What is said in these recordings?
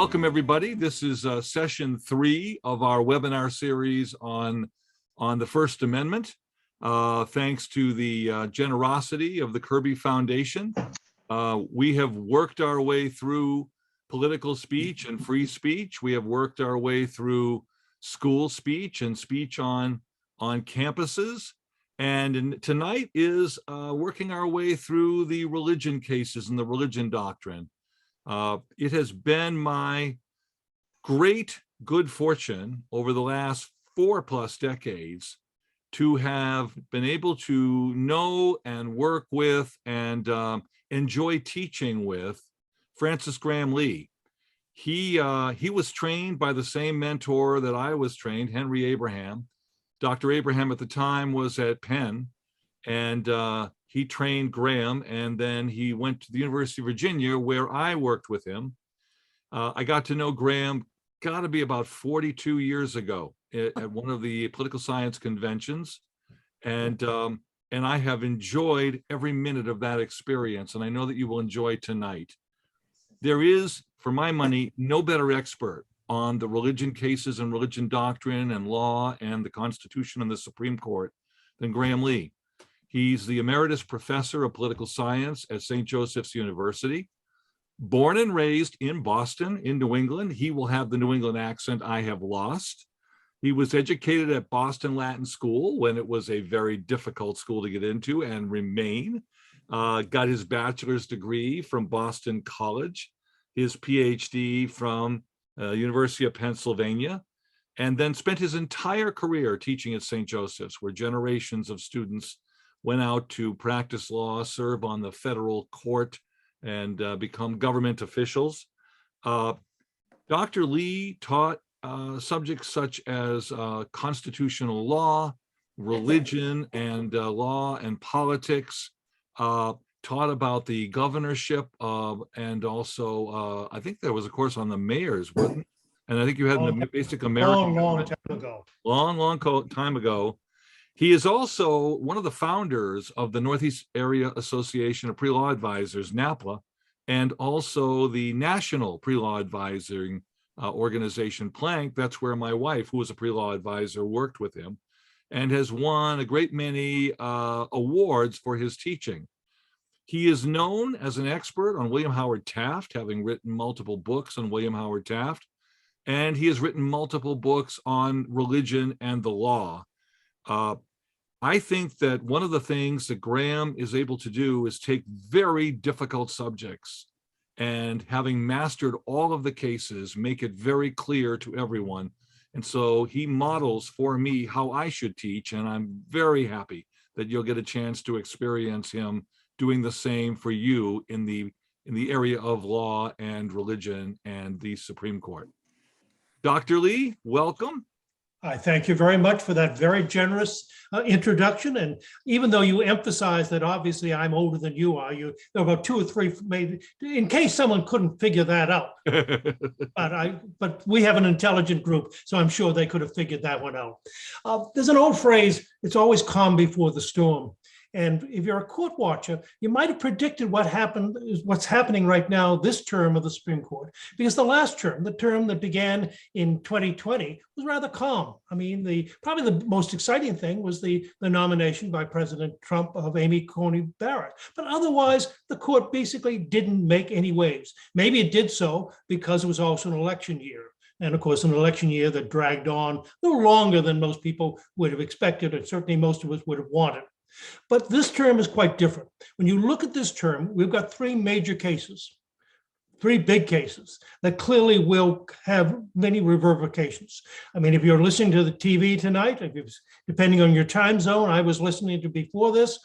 Welcome, everybody. This is session 3 of our webinar series on the First Amendment. Thanks to the generosity of the Kirby Foundation, we have worked our way through political speech and free speech. We have worked our way through school speech and speech on campuses. And tonight is working our way through the religion cases and the religion doctrine. It has been my great good fortune over the last 4+ decades to have been able to know and work with and enjoy teaching with Francis Graham Lee. He was trained by the same mentor that I was trained, Henry Abraham. Dr. Abraham at the time was at Penn, and he trained Graham, and then he went to the University of Virginia, where I worked with him. I got to know Graham, got to be about 42 years ago at one of the political science conventions. And I have enjoyed every minute of that experience, and I know that you will enjoy tonight. There is, for my money, no better expert on the religion cases and religion doctrine and law and the Constitution and the Supreme Court than Graham Lee. He's the emeritus professor of political science at St. Joseph's University. Born and raised in Boston, in New England. He will have the New England accent I have lost. He was educated at Boston Latin School when it was a very difficult school to get into and remain. Got his bachelor's degree from Boston College, his PhD from University of Pennsylvania, and then spent his entire career teaching at St. Joseph's, where generations of students went out to practice law, serve on the federal court, and become government officials. Dr. Lee taught subjects such as constitutional law, religion, and law and politics, taught about the governorship, and also, I think there was a course on the mayors, wasn't it? And I think you had the basic American long time ago. Long time ago. He is also one of the founders of the Northeast Area Association of Pre-Law Advisors, NAPLA, and also the National Pre-Law Advising organization, Plank. That's where my wife, who was a pre-law advisor, worked with him and has won a great many awards for his teaching. He is known as an expert on William Howard Taft, having written multiple books on William Howard Taft, and he has written multiple books on religion and the law. I think that one of the things that Graham is able to do is take very difficult subjects and, having mastered all of the cases, make it very clear to everyone. And so he models for me how I should teach, and I'm very happy that you'll get a chance to experience him doing the same for you in the area of law and religion and the Supreme Court. Dr. Lee, welcome. I thank you very much for that very generous introduction. And even though you emphasize that obviously I'm older than you are, there are about 2 or 3, maybe, in case someone couldn't figure that out. But we have an intelligent group, so I'm sure they could have figured that one out. There's an old phrase, it's always calm before the storm. And if you're a court watcher, you might have predicted what's happening right now this term of the Supreme Court, because the last term, the term that began in 2020, was rather calm. I mean, probably the most exciting thing was the nomination by President Trump of Amy Coney Barrett. But otherwise, the court basically didn't make any waves. Maybe it did so because it was also an election year. And of course, an election year that dragged on a little longer than most people would have expected, and certainly most of us would have wanted. But this term is quite different. When you look at this term, we've got 3 major cases, 3 big cases that clearly will have many reverberations. I mean, if you're listening to the TV tonight, depending on your time zone, I was listening to before this,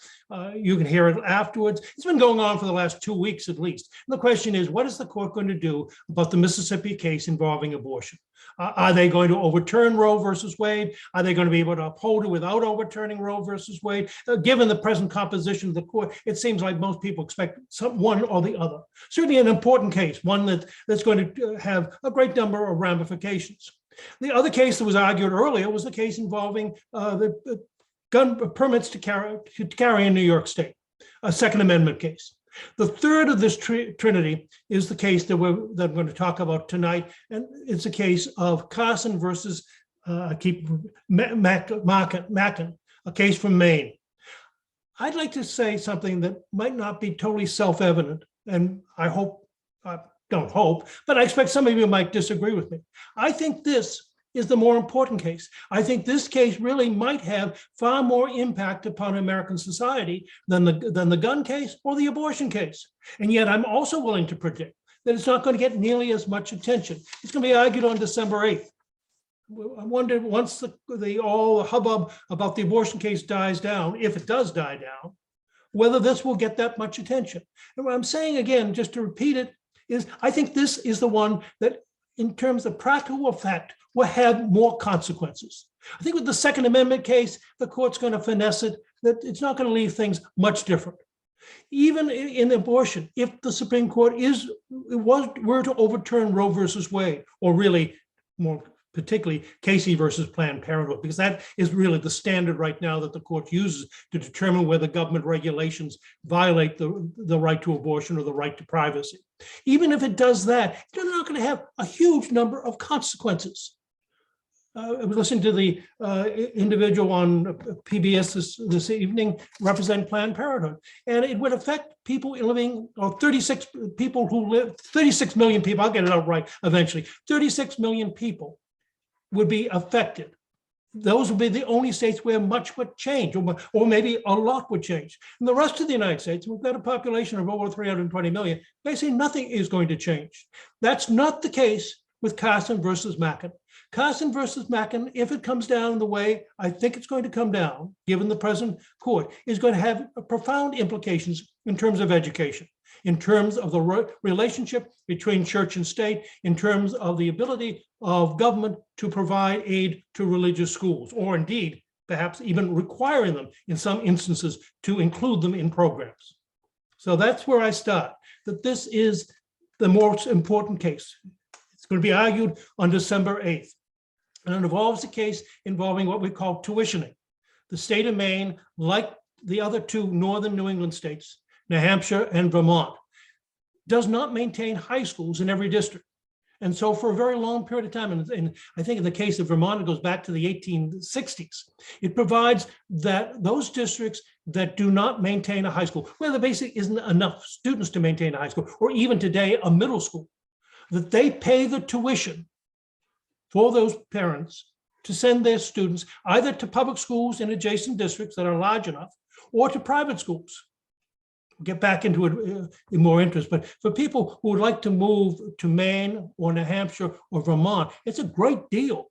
you can hear it afterwards. It's been going on for the last 2 weeks at least. And the question is, what is the court going to do about the Mississippi case involving abortion? Are they going to overturn Roe versus Wade? Are they going to be able to uphold it without overturning Roe versus Wade? Given the present composition of the court, it seems like most people expect one or the other. Certainly an important case, one that's going to have a great number of ramifications. The other case that was argued earlier was the case involving the gun permits to carry in New York State, a Second Amendment case. The third of this trinity is the case that I'm going to talk about tonight, and it's a case of Carson versus Mackinac, a case from Maine. I'd like to say something that might not be totally self-evident, and I don't hope, but I expect some of you might disagree with me. I think this is the more important case. I think this case really might have far more impact upon American society than the gun case or the abortion case. And yet I'm also willing to predict that it's not going to get nearly as much attention. It's going to be argued on December 8th. I wonder, once all the hubbub about the abortion case dies down, if it does die down, whether this will get that much attention. And what I'm saying, again, just to repeat it, is I think this is the one that, in terms of practical effect, will have more consequences. I think with the Second Amendment case, the court's going to finesse it, that it's not going to leave things much different. Even in abortion, if the Supreme Court were to overturn Roe versus Wade, or really more particularly Casey versus Planned Parenthood, because that is really the standard right now that the court uses to determine whether government regulations violate the right to abortion or the right to privacy. Even if it does that, they're not going to have a huge number of consequences. I was listening to the individual on PBS this evening represent Planned Parenthood, and it would affect people living, or 36 million people, I'll get it out right eventually, 36 million people would be affected. Those would be the only states where much would change, or maybe a lot would change. In the rest of the United States, we've got a population of over 320 million. Basically, nothing is going to change. That's not the case with Carson versus Mackinac. Carson versus Mackinac, if it comes down the way I think it's going to come down, given the present court, is going to have profound implications in terms of education, in terms of the relationship between church and state, in terms of the ability of government to provide aid to religious schools, or indeed, perhaps even requiring them in some instances to include them in programs. So that's where I start, that this is the most important case. It's going to be argued on December 8th. And it involves a case involving what we call tuitioning. The state of Maine, like the other two northern New England states, New Hampshire and Vermont, does not maintain high schools in every district. And so for a very long period of time, and I think in the case of Vermont, it goes back to the 1860s, it provides that those districts that do not maintain a high school, where there basically isn't enough students to maintain a high school, or even today a middle school, that they pay the tuition for those parents to send their students either to public schools in adjacent districts that are large enough, or to private schools. We'll get back into it in more interest, but for people who would like to move to Maine or New Hampshire or Vermont, it's a great deal.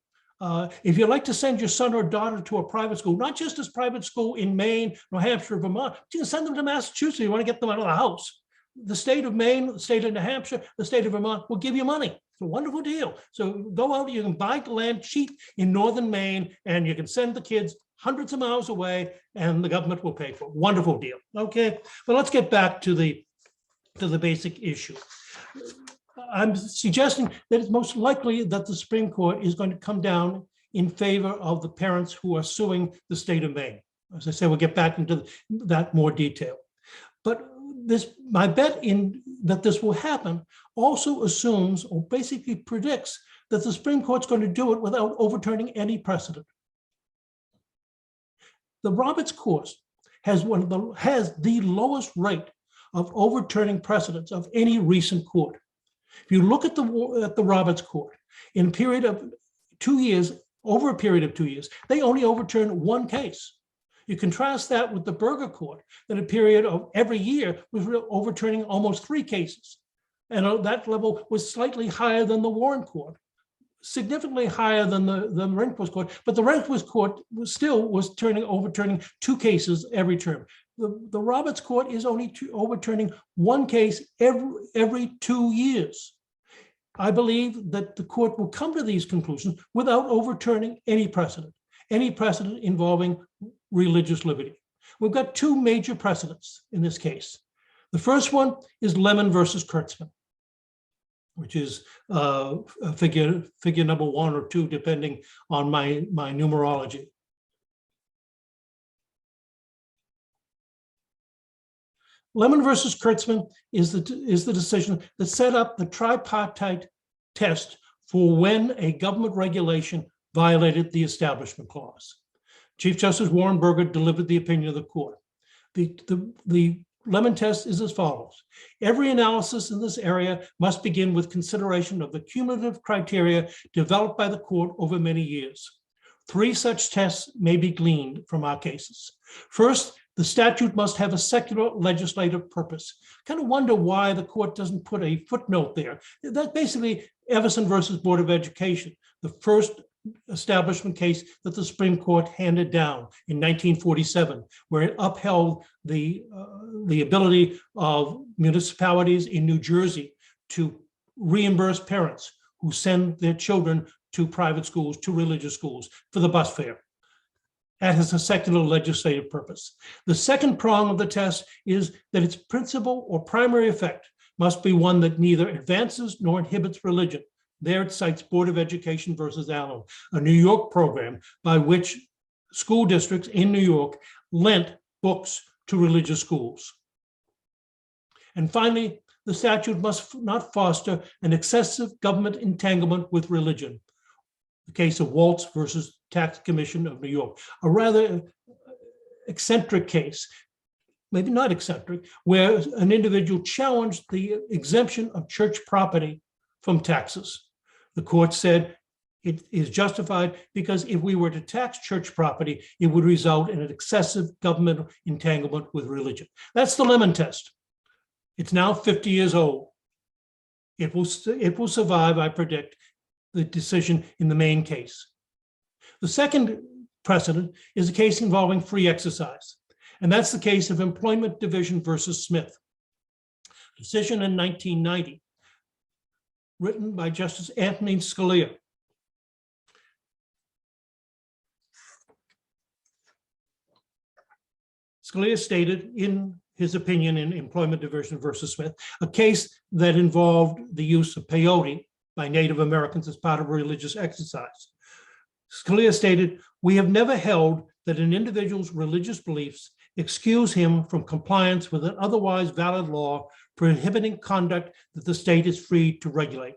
If you'd like to send your son or daughter to a private school, not just as private school in Maine, New Hampshire, or Vermont, you can send them to Massachusetts. You want to get them out of the house. The state of Maine, the state of New Hampshire, the state of Vermont will give you money. It's a wonderful deal. So go out, you can buy land cheap in northern Maine, and you can send the kids hundreds of miles away, and the government will pay for it. Wonderful deal. Okay, but let's get back to the basic issue. I'm suggesting that it's most likely that the Supreme Court is going to come down in favor of the parents who are suing the state of Maine. As I say, we'll get back into that more detail. But my bet in that this will happen also assumes, or basically predicts, that the Supreme Court's going to do it without overturning any precedent. The Roberts Court has the lowest rate of overturning precedents of any recent court. If you look at the Roberts Court, in a period of 2 years, over a period of 2 years, they only overturned one case. You contrast that with the Burger Court, that a period of every year was overturning almost 3 cases. And that level was slightly higher than the Warren Court, significantly higher than the Rehnquist Court, but the Rehnquist Court was overturning 2 cases every term. The Roberts Court is only overturning 1 case every 2 years. I believe that the court will come to these conclusions without overturning any precedent involving religious liberty. We've got 2 major precedents in this case. The first one is Lemon versus Kurtzman, which is figure number 1 or 2, depending on my numerology. Lemon versus Kurtzman is the decision that set up the tripartite test for when a government regulation violated the Establishment Clause. Chief Justice Warren Burger delivered the opinion of the court. The Lemon test is as follows. Every analysis in this area must begin with consideration of the cumulative criteria developed by the court over many years. 3 such tests may be gleaned from our cases. First, the statute must have a secular legislative purpose. Kind of wonder why the court doesn't put a footnote there. That's basically Everson versus Board of Education, the first establishment case that the Supreme Court handed down in 1947, where it upheld the ability of municipalities in New Jersey to reimburse parents who send their children to private schools, to religious schools, for the bus fare. That has a secular legislative purpose. The second prong of the test is that its principal or primary effect must be one that neither advances nor inhibits religion. There it cites Board of Education versus Allen, a New York program by which school districts in New York lent books to religious schools. And finally, the statute must not foster an excessive government entanglement with religion. The case of Waltz versus Tax Commission of New York, a rather eccentric case, maybe not eccentric, where an individual challenged the exemption of church property from taxes. The court said it is justified because if we were to tax church property, it would result in an excessive government entanglement with religion. That's the Lemon test. It's now 50 years old. It will survive, I predict, the decision in the main case. The second precedent is a case involving free exercise, and that's the case of Employment Division versus Smith. Decision in 1990, written by Justice Anthony Scalia. Scalia stated in his opinion in Employment Division versus Smith, a case that involved the use of peyote by Native Americans as part of a religious exercise. Scalia stated, "We have never held that an individual's religious beliefs excuse him from compliance with an otherwise valid law prohibiting conduct that the state is free to regulate.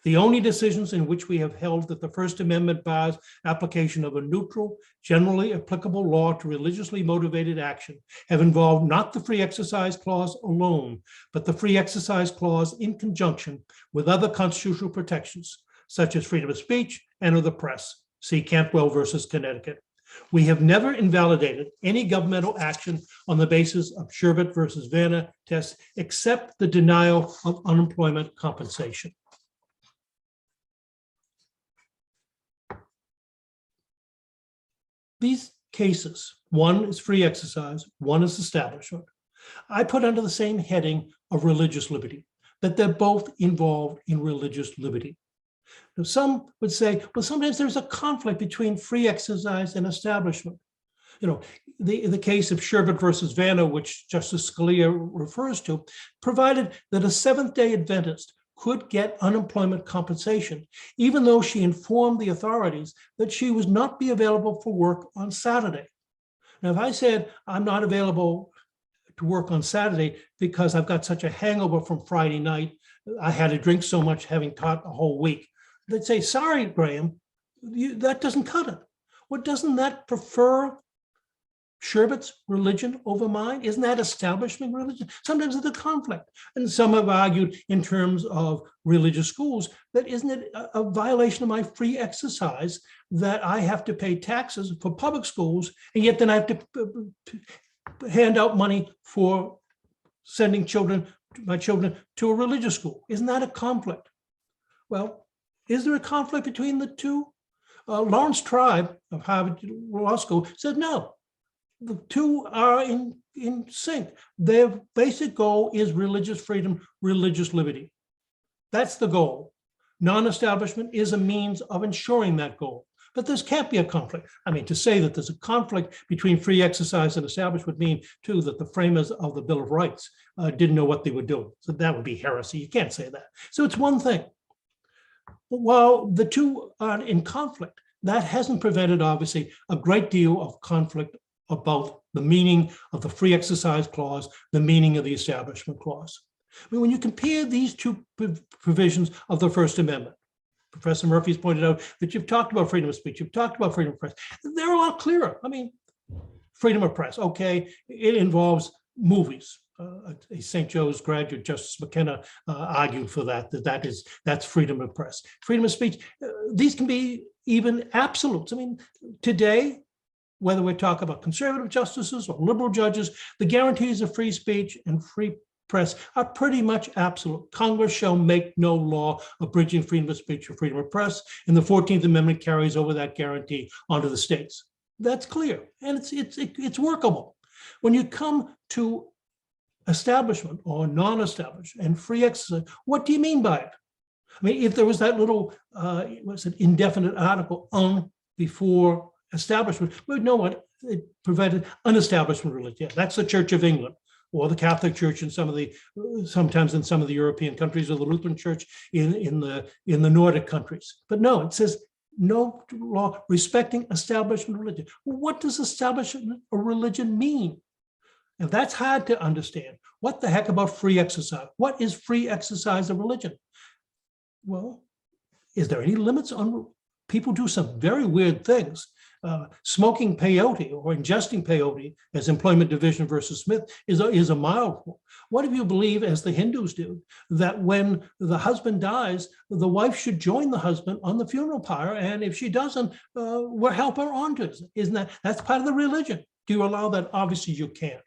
The only decisions in which we have held that the First Amendment bars application of a neutral, generally applicable law to religiously motivated action have involved not the Free Exercise Clause alone, but the Free Exercise Clause in conjunction with other constitutional protections, such as freedom of speech and of the press. See Cantwell versus Connecticut. We have never invalidated any governmental action on the basis of Sherbet versus Vanna tests, except the denial of unemployment compensation." These cases, one is free exercise, one is establishment, I put under the same heading of religious liberty, that they're both involved in religious liberty. Now, some would say, well, sometimes there's a conflict between free exercise and establishment. You know, the case of Sherbet versus Vanna, which Justice Scalia refers to, provided that a Seventh-day Adventist could get unemployment compensation, even though she informed the authorities that she would not be available for work on Saturday. Now, if I said I'm not available to work on Saturday because I've got such a hangover from Friday night, I had to drink so much having taught a whole week, they'd say, sorry, Graham, that doesn't cut it. Well, doesn't that prefer Sherbet's religion over mine? Isn't that establishment religion? Sometimes it's a conflict. And some have argued in terms of religious schools that isn't it a violation of my free exercise that I have to pay taxes for public schools, and yet then I have to hand out money for sending my children to a religious school? Isn't that a conflict? Well, is there a conflict between the two? Lawrence Tribe of Harvard Law School said no. The two are in sync. Their basic goal is religious freedom, religious liberty. That's the goal. Non-establishment is a means of ensuring that goal. But there can't be a conflict. I mean, to say that there's a conflict between free exercise and establishment would mean, too, that the framers of the Bill of Rights didn't know what they were doing. So that would be heresy. You can't say that. So it's one thing. But while the two are in conflict, that hasn't prevented, obviously, a great deal of conflict about the meaning of the Free Exercise Clause, the meaning of the Establishment Clause. I mean, when you compare these two provisions of the First Amendment, Professor Murphy's pointed out that you've talked about freedom of speech, you've talked about freedom of press. They're a lot clearer. I mean, freedom of press, okay, it involves movies. A St. Joe's graduate, Justice McKenna, argued for that's freedom of press. Freedom of speech, these can be even absolutes. I mean, today, whether we're talking about conservative justices or liberal judges, the guarantees of free speech and free press are pretty much absolute. Congress shall make no law abridging freedom of speech or freedom of press, and the 14th Amendment carries over that guarantee onto the states. That's clear, and it's workable. When you come to establishment or non-establishment and free exercise, what do you mean by it? I mean, if there was that little, what's it, indefinite article before establishment, we would know what it prevented unestablishment religion. Yeah, that's the Church of England, or the Catholic Church in sometimes in some of the European countries, or the Lutheran Church in the Nordic countries. But no, it says no law respecting establishment religion. Well, what does establishment or religion mean? And that's hard to understand. What the heck about free exercise? What is free exercise of religion? Well, is there any limits on people do some very weird things? Smoking peyote or ingesting peyote, as Employment Division versus Smith, is a mild form. What if you believe, as the Hindus do, that when the husband dies, the wife should join the husband on the funeral pyre, and if she doesn't, we'll help her on to it? That's part of the religion? Do you allow that? Obviously, you can't.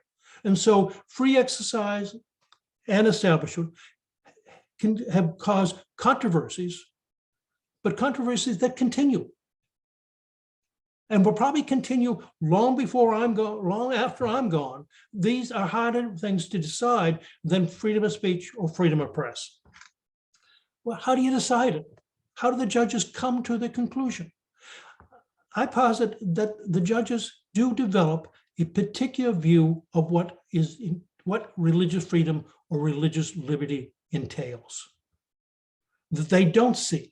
And so free exercise and establishment can have caused controversies, but controversies that continue. And will probably continue long before I'm gone, long after I'm gone. These are harder things to decide than freedom of speech or freedom of press. Well, how do you decide it? How do the judges come to the conclusion? I posit that the judges do develop a particular view of what religious freedom or religious liberty entails. That they don't see,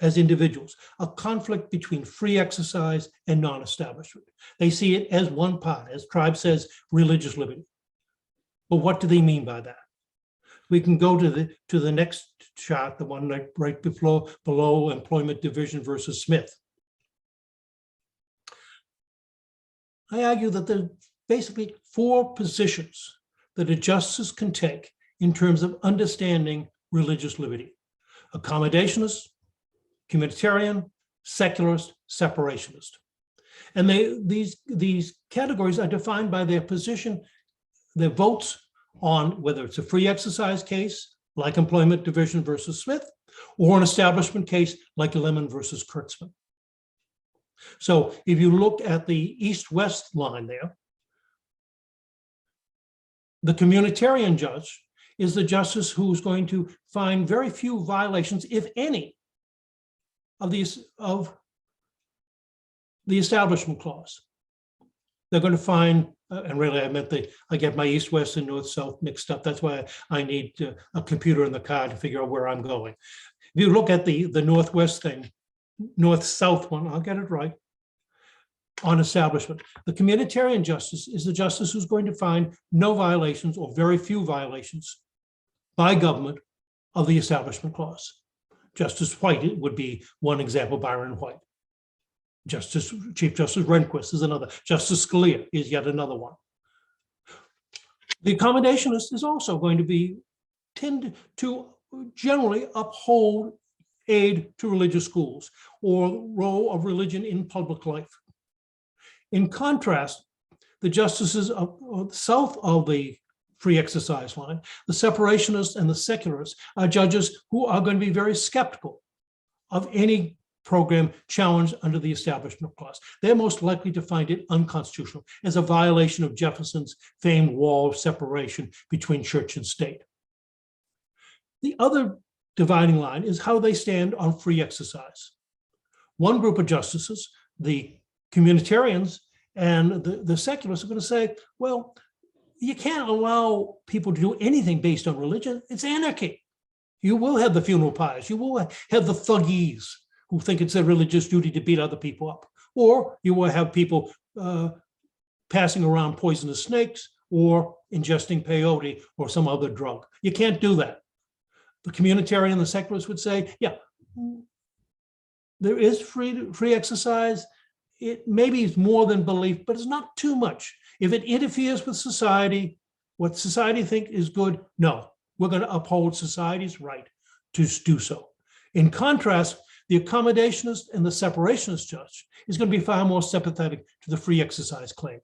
as individuals, a conflict between free exercise and non-establishment. They see it as one part, as Tribe says, religious liberty. But what do they mean by that? We can go to the next chart, the one right below Employment Division versus Smith. I argue that there are basically four positions that a justice can take in terms of understanding religious liberty: accommodationist, communitarian, secularist, separationist. And these categories are defined by their position, their votes on whether it's a free exercise case, like Employment Division versus Smith, or an establishment case like Lemon versus Kurtzman. So if you look at the east-west line there, the communitarian judge is the justice who's going to find very few violations, if any, of the Establishment Clause. They're going to find, and really I get my east, west, and north, south mixed up. That's why I need a computer in the car to figure out where I'm going. If you look at the northwest thing, north-south one, I'll get it right, on establishment. The communitarian justice is the justice who's going to find no violations or very few violations by government of the Establishment Clause. Justice Waite would be one example, Byron White. Chief Justice Rehnquist is another. Justice Scalia is yet another one. The accommodationist is also going to tend to generally uphold aid to religious schools or the role of religion in public life. In contrast, the justices south of the free exercise line, the separationists and the secularists are judges who are going to be very skeptical of any program challenged under the Establishment Clause. They're most likely to find it unconstitutional as a violation of Jefferson's famed wall of separation between church and state. The other dividing line is how they stand on free exercise. One group of justices, the communitarians and the secularists, are going to say, well, you can't allow people to do anything based on religion. It's anarchy. You will have the funeral pyres. You will have the thuggies who think it's their religious duty to beat other people up. Or you will have people passing around poisonous snakes or ingesting peyote or some other drug. You can't do that. The communitarian and the secularists would say, yeah, there is free exercise. It maybe is more than belief, but it's not too much. If it interferes with society, what society think is good, no, we're going to uphold society's right to do so. In contrast, the accommodationist and the separationist church is going to be far more sympathetic to the free exercise claim.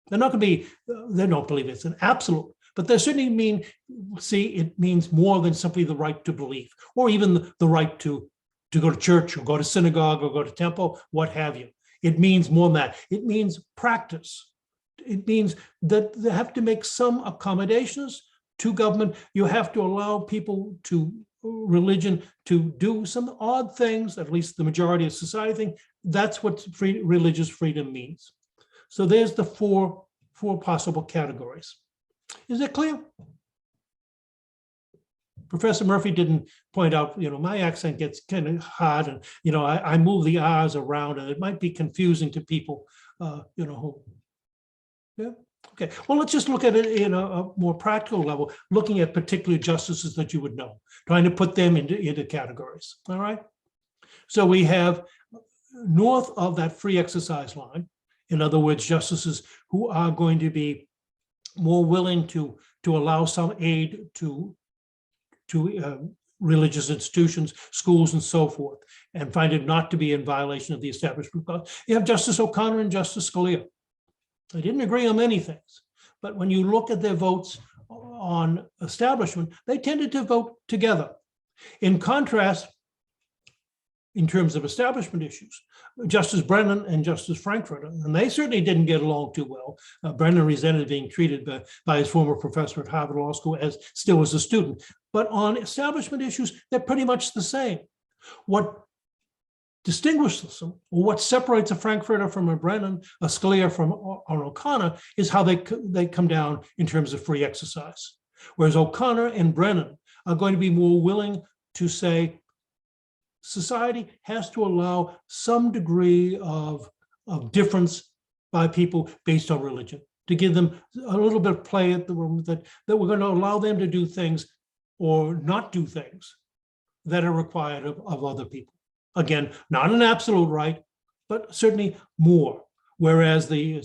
They're not going to be, they don't believe it's an absolute, but they certainly it means more than simply the right to believe, or even the right to go to church or go to synagogue or go to temple, what have you. It means more than that. It means practice. It means that they have to make some accommodations to government. You have to allow people to religion to do some odd things, at least the majority of society think. That's what religious freedom means. So there's the four possible categories. Is that clear? Professor Murphy didn't point out, my accent gets kind of hard, and I move the R's around, and it might be confusing to people, yeah. Okay, well, let's just look at it in a more practical level, looking at particular justices that you would know, trying to put them into categories, all right? So we have north of that free exercise line, in other words, justices who are going to be more willing to allow some aid to religious institutions, schools, and so forth, and find it not to be in violation of the establishment clause. You have Justice O'Connor and Justice Scalia. They didn't agree on many things, but when you look at their votes on establishment, they tended to vote together. In contrast, in terms of establishment issues, Justice Brennan and Justice Frankfurter, and they certainly didn't get along too well. Brennan resented being treated by his former professor at Harvard Law School still as a student. But on establishment issues, they're pretty much the same. What distinguishes them, or what separates a Frankfurter from a Brennan, a Scalia from an O'Connor, is how they come down in terms of free exercise. Whereas O'Connor and Brennan are going to be more willing to say, society has to allow some degree of difference by people based on religion, to give them a little bit of play at the room, that we're going to allow them to do things or not do things that are required of other people. Again, not an absolute right, but certainly more. Whereas the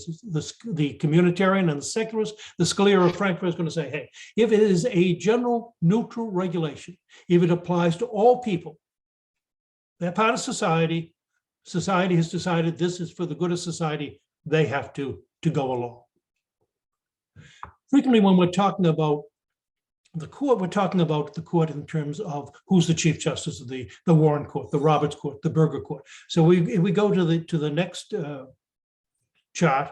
communitarian and the secularist, the Scalia or Frankfurter is going to say, hey, if it is a general neutral regulation, if it applies to all people, they're part of society, society has decided this is for the good of society, they have to go along. Frequently, when we're talking about the court, we're talking about the court in terms of who's the Chief Justice of the Warren Court, the Roberts Court, the Burger Court. So if we go to the next chart,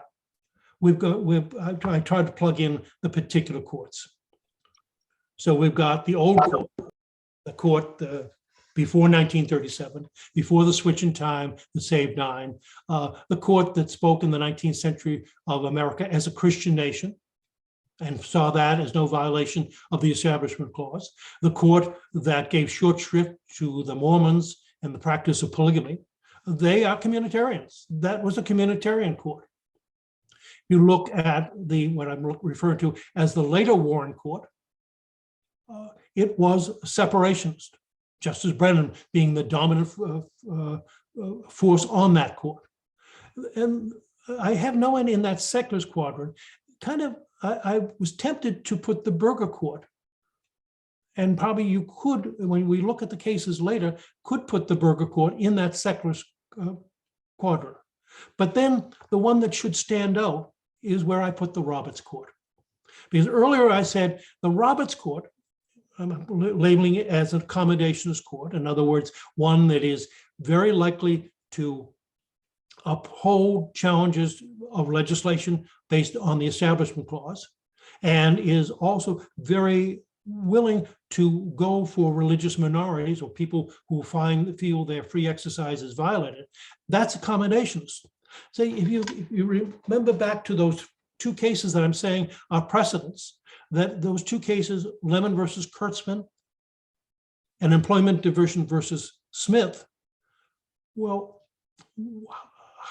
I tried to plug in the particular courts. So we've got the old court, the court before 1937, before the switch in time that saved 9, the court that spoke in the 19th century of America as a Christian nation, and saw that as no violation of the Establishment Clause. The court that gave short shrift to the Mormons and the practice of polygamy. They are communitarians. That was a communitarian court. You look at what I'm referring to as the later Warren Court, it was separationist. Justice Brennan being the dominant force on that court. And I have no one in that secularist quadrant. I was tempted to put the Burger Court, and probably you could, when we look at the cases later, could put the Burger Court in that secularist quadrant. But then the one that should stand out is where I put the Roberts Court. Because earlier I said the Roberts Court, I'm labeling it as an accommodationist court. In other words, one that is very likely to uphold challenges of legislation based on the Establishment Clause, and is also very willing to go for religious minorities or people who feel their free exercise is violated. That's accommodationist. Say, if you remember back to those two cases that I'm saying are precedents, that those two cases, Lemon versus Kurtzman and Employment Diversion versus Smith, well,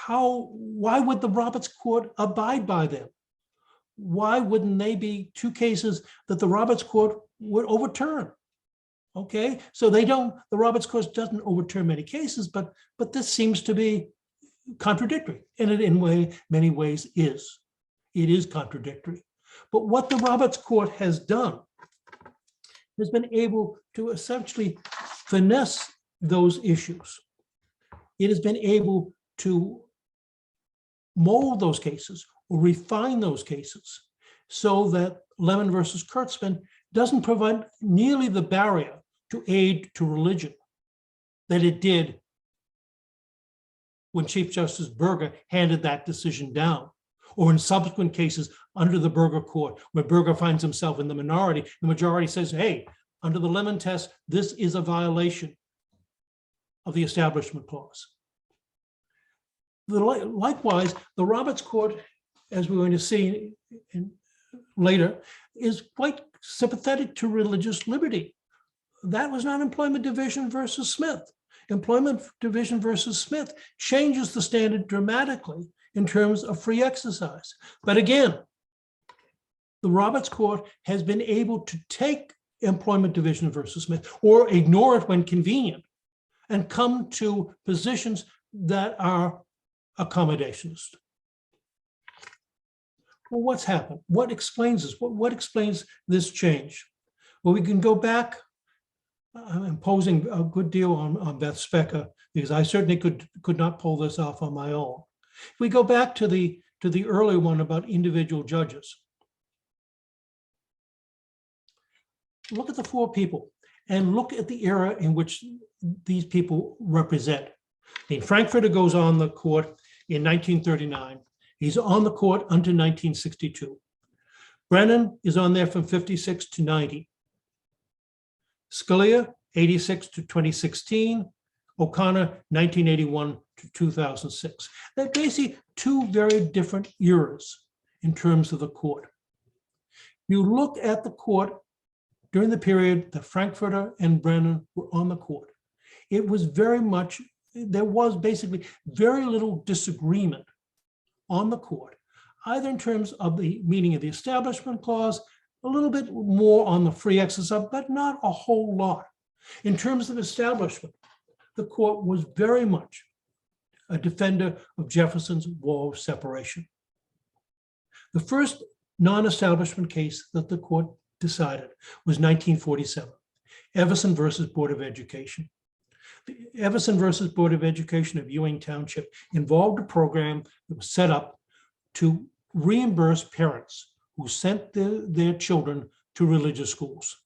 why would the Roberts Court abide by them? Why wouldn't they be two cases that the Roberts Court would overturn? Okay, so the Roberts Court doesn't overturn many cases, but this seems to be contradictory, and it in many ways is. It is contradictory. But what the Roberts Court has done has been able to essentially finesse those issues. It has been able to mold those cases or refine those cases so that Lemon versus Kurtzman doesn't provide nearly the barrier to aid to religion that it did when Chief Justice Burger handed that decision down, or in subsequent cases under the Burger Court, where Burger finds himself in the minority. The majority says, hey, under the Lemon test, this is a violation of the Establishment Clause. Likewise, the Roberts Court, as we're going to see later, is quite sympathetic to religious liberty. That was not Employment Division versus Smith. Employment Division versus Smith changes the standard dramatically in terms of free exercise. But again, the Roberts Court has been able to take Employment Division versus Smith, or ignore it when convenient, and come to positions that are accommodationist. Well, what's happened? What explains this? What explains this change? Well, we can go back. I'm imposing a good deal on Beth Specker, because I certainly could not pull this off on my own. If we go back to the earlier one about individual judges, look at the four people and look at the era in which these people represent. I mean, Frankfurter goes on the court in 1939. He's on the court until 1962. Brennan is on there from 56 to 90. Scalia, 86 to 2016. O'Connor, 1981 to 2006. They're basically two very different eras in terms of the court. You look at the court during the period that Frankfurter and Brennan were on the court. It was very much, there was basically very little disagreement on the court, either in terms of the meaning of the Establishment Clause, a little bit more on the free exercise, but not a whole lot. In terms of establishment, the court was very much a defender of Jefferson's wall of separation. The first non-establishment case that the court decided was 1947, Everson versus Board of Education. The Everson versus Board of Education of Ewing Township involved a program that was set up to reimburse parents who sent their children to religious schools.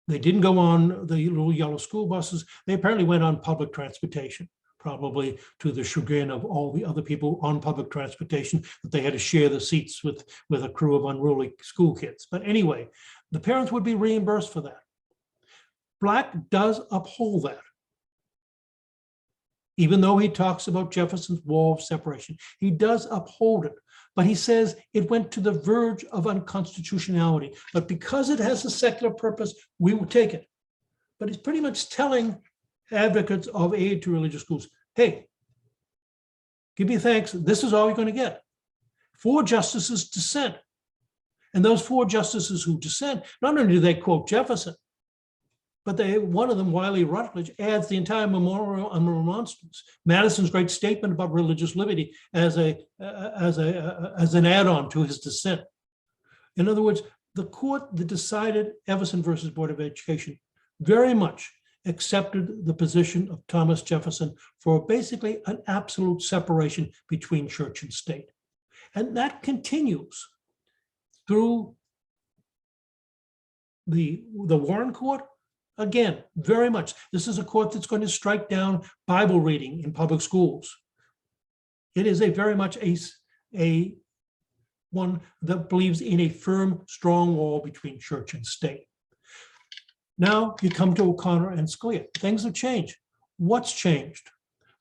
They didn't go on the little yellow school buses. They apparently went on public transportation, probably to the chagrin of all the other people on public transportation, that they had to share the seats with a crew of unruly school kids. But anyway, the parents would be reimbursed for that. Black does uphold that. Even though he talks about Jefferson's wall of separation, he does uphold it. But he says it went to the verge of unconstitutionality. But because it has a secular purpose, we will take it. But he's pretty much telling advocates of aid to religious schools, hey, give me thanks. This is all you're going to get. 4 justices dissent. And those 4 justices who dissent, not only do they quote Jefferson, but one of them, Wiley Rutledge, adds the entire memorial on remonstrance, Madison's great statement about religious liberty, as an add-on to his dissent. In other words, the court that decided Everson versus Board of Education very much accepted the position of Thomas Jefferson for basically an absolute separation between church and state. And that continues through the Warren Court. Again, very much. This is a court that's going to strike down Bible reading in public schools. It is very much a one that believes in a firm, strong wall between church and state. Now you come to O'Connor and Scalia. Things have changed. What's changed?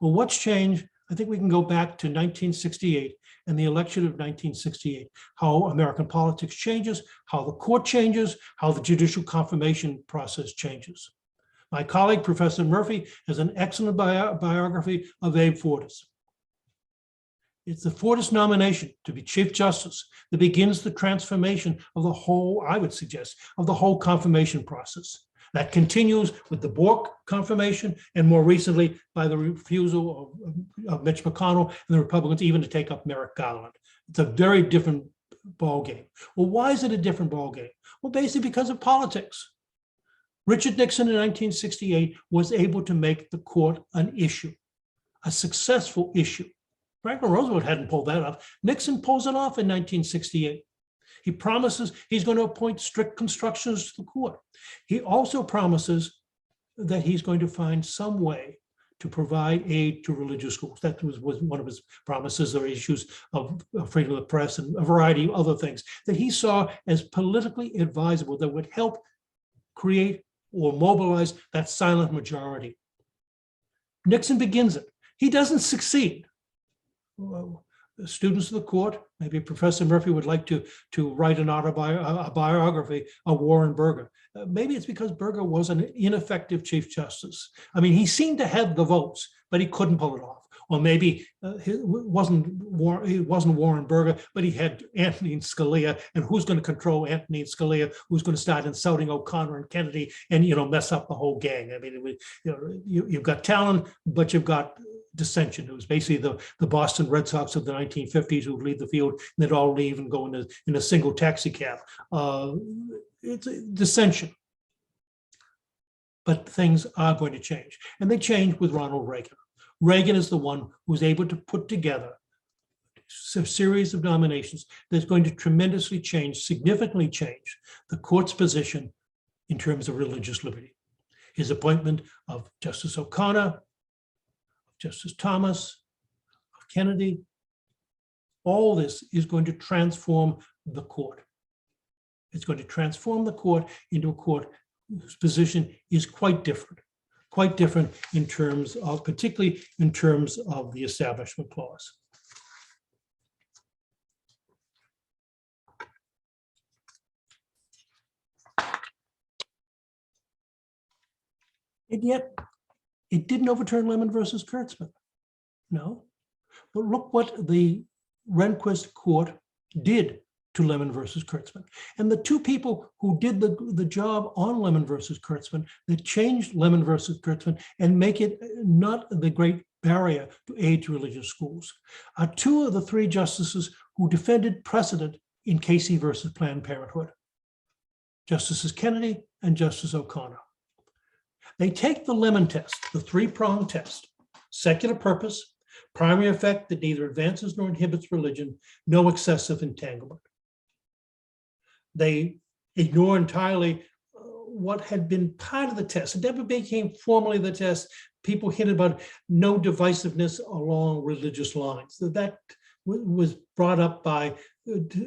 Well, what's changed? I think we can go back to 1968 and the election of 1968, how American politics changes, how the court changes, how the judicial confirmation process changes. My colleague, Professor Murphy, has an excellent biography of Abe Fortas. It's the Fortas nomination to be Chief Justice that begins the transformation of the whole, I would suggest, of the whole confirmation process. That continues with the Bork confirmation, and more recently by the refusal of Mitch McConnell and the Republicans even to take up Merrick Garland. It's a very different ballgame. Well, why is it a different ballgame? Well, basically because of politics. Richard Nixon in 1968 was able to make the court an issue, a successful issue. Franklin Roosevelt hadn't pulled that off. Nixon pulls it off in 1968. He promises he's going to appoint strict constructions to the court. He also promises that he's going to find some way to provide aid to religious schools. That was one of his promises. There are issues of freedom of the press and a variety of other things that he saw as politically advisable that would help create or mobilize that silent majority. Nixon begins it. He doesn't succeed. Well, the students of the court, maybe Professor Murphy would like to write a biography of Warren Burger. Maybe it's because Burger was an ineffective Chief Justice. I mean, he seemed to have the votes, but he couldn't pull it off. Or maybe it wasn't Warren Burger, but he had Anthony and Scalia, and who's going to control Anthony and Scalia? Who's going to start insulting O'Connor and Kennedy and mess up the whole gang? I mean, you've got talent, but you've got dissension. It was basically the Boston Red Sox of the 1950s who would leave the field and they'd all leave and go in a single taxi cab. It's a dissension. But things are going to change. And they change with Ronald Reagan. Reagan is the one who's able to put together a series of nominations that's going to tremendously change, significantly change the court's position in terms of religious liberty. His appointment of Justice O'Connor, Justice Thomas, of Kennedy, all this is going to transform the court. It's going to transform the court into a court whose position is quite different in terms of, particularly in terms of the Establishment Clause. And yet, it didn't overturn Lemon versus Kurtzman. No. But look what the Rehnquist court did to Lemon versus Kurtzman. And the two people who did the job on Lemon versus Kurtzman, that changed Lemon versus Kurtzman and make it not the great barrier to aid to religious schools, are two of the three justices who defended precedent in Casey versus Planned Parenthood, Justices Kennedy and Justice O'Connor. They take the Lemon test, the three-pronged test, secular purpose, primary effect that neither advances nor inhibits religion, no excessive entanglement. They ignore entirely what had been part of the test. It never became formally the test. People hinted about no divisiveness along religious lines. That was brought up by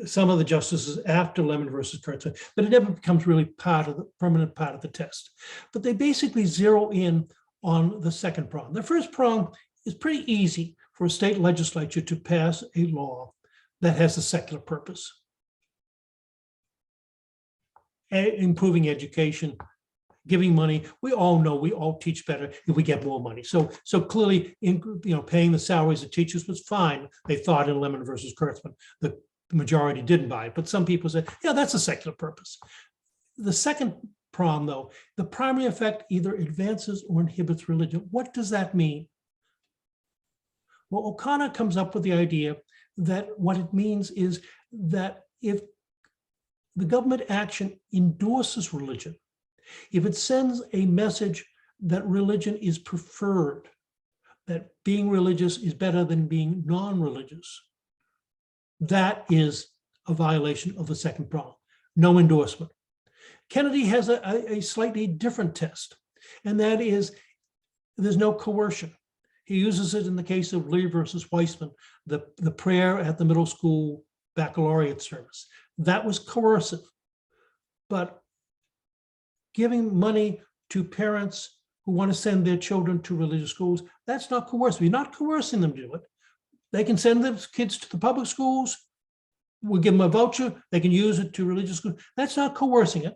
some of the justices after Lemon versus Kurtzman, but it never becomes really permanent part of the test. But they basically zero in on the second prong. The first prong is pretty easy for a state legislature to pass a law that has a secular purpose. Improving education, giving money. We all know we all teach better if we get more money. So clearly, paying the salaries of teachers was fine. They thought in Lemon versus Kurtzman. The majority didn't buy it, but some people said, yeah, that's a secular purpose. The second prong, though, the primary effect either advances or inhibits religion. What does that mean? Well, O'Connor comes up with the idea that what it means is that if the government action endorses religion, if it sends a message that religion is preferred, that being religious is better than being non-religious, that is a violation of the second prong, no endorsement. Kennedy has a slightly different test, and that is there's no coercion. He uses it in the case of Lee versus Weissman, the prayer at the middle school baccalaureate service. That was coercive, but giving money to parents who want to send their children to religious schools, that's not coercive. You're not coercing them to do it. They can send their kids to the public schools. We'll give them a voucher. They can use it to religious schools. That's not coercing it.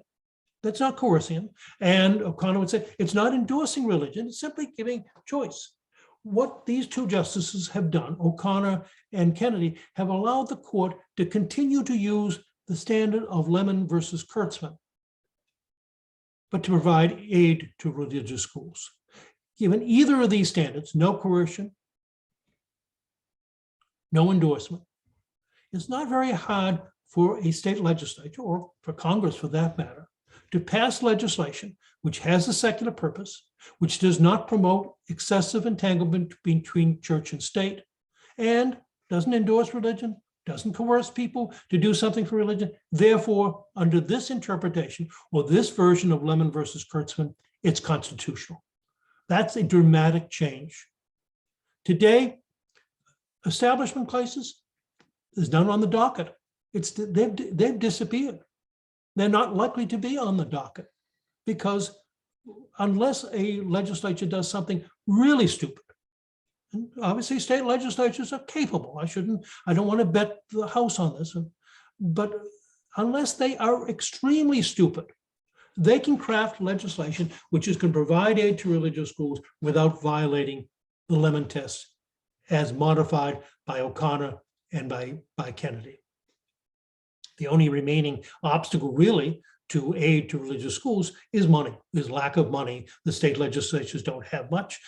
That's not coercing them. And O'Connor would say, it's not endorsing religion. It's simply giving choice. what these two justices have done, O'Connor and Kennedy, have allowed the court to continue to use the standard of Lemon versus Kurtzman, but to provide aid to religious schools. Given either of these standards, no coercion, no endorsement, it's not very hard for a state legislature, or for Congress for that matter, to pass legislation which has a secular purpose, which does not promote excessive entanglement between church and state, and doesn't endorse religion, doesn't coerce people to do something for religion. Therefore, under this interpretation, or this version of Lemon versus Kurtzman, it's constitutional. That's a dramatic change. Today, establishment cases is none on the docket. They've disappeared. They're not likely to be on the docket, because unless a legislature does something really stupid, and obviously state legislatures are capable. I don't want to bet the house on this, but unless they are extremely stupid, they can craft legislation which is going to provide aid to religious schools without violating the Lemon test as modified by O'Connor and by Kennedy. The only remaining obstacle really to aid to religious schools is money, is lack of money. The state legislatures don't have much.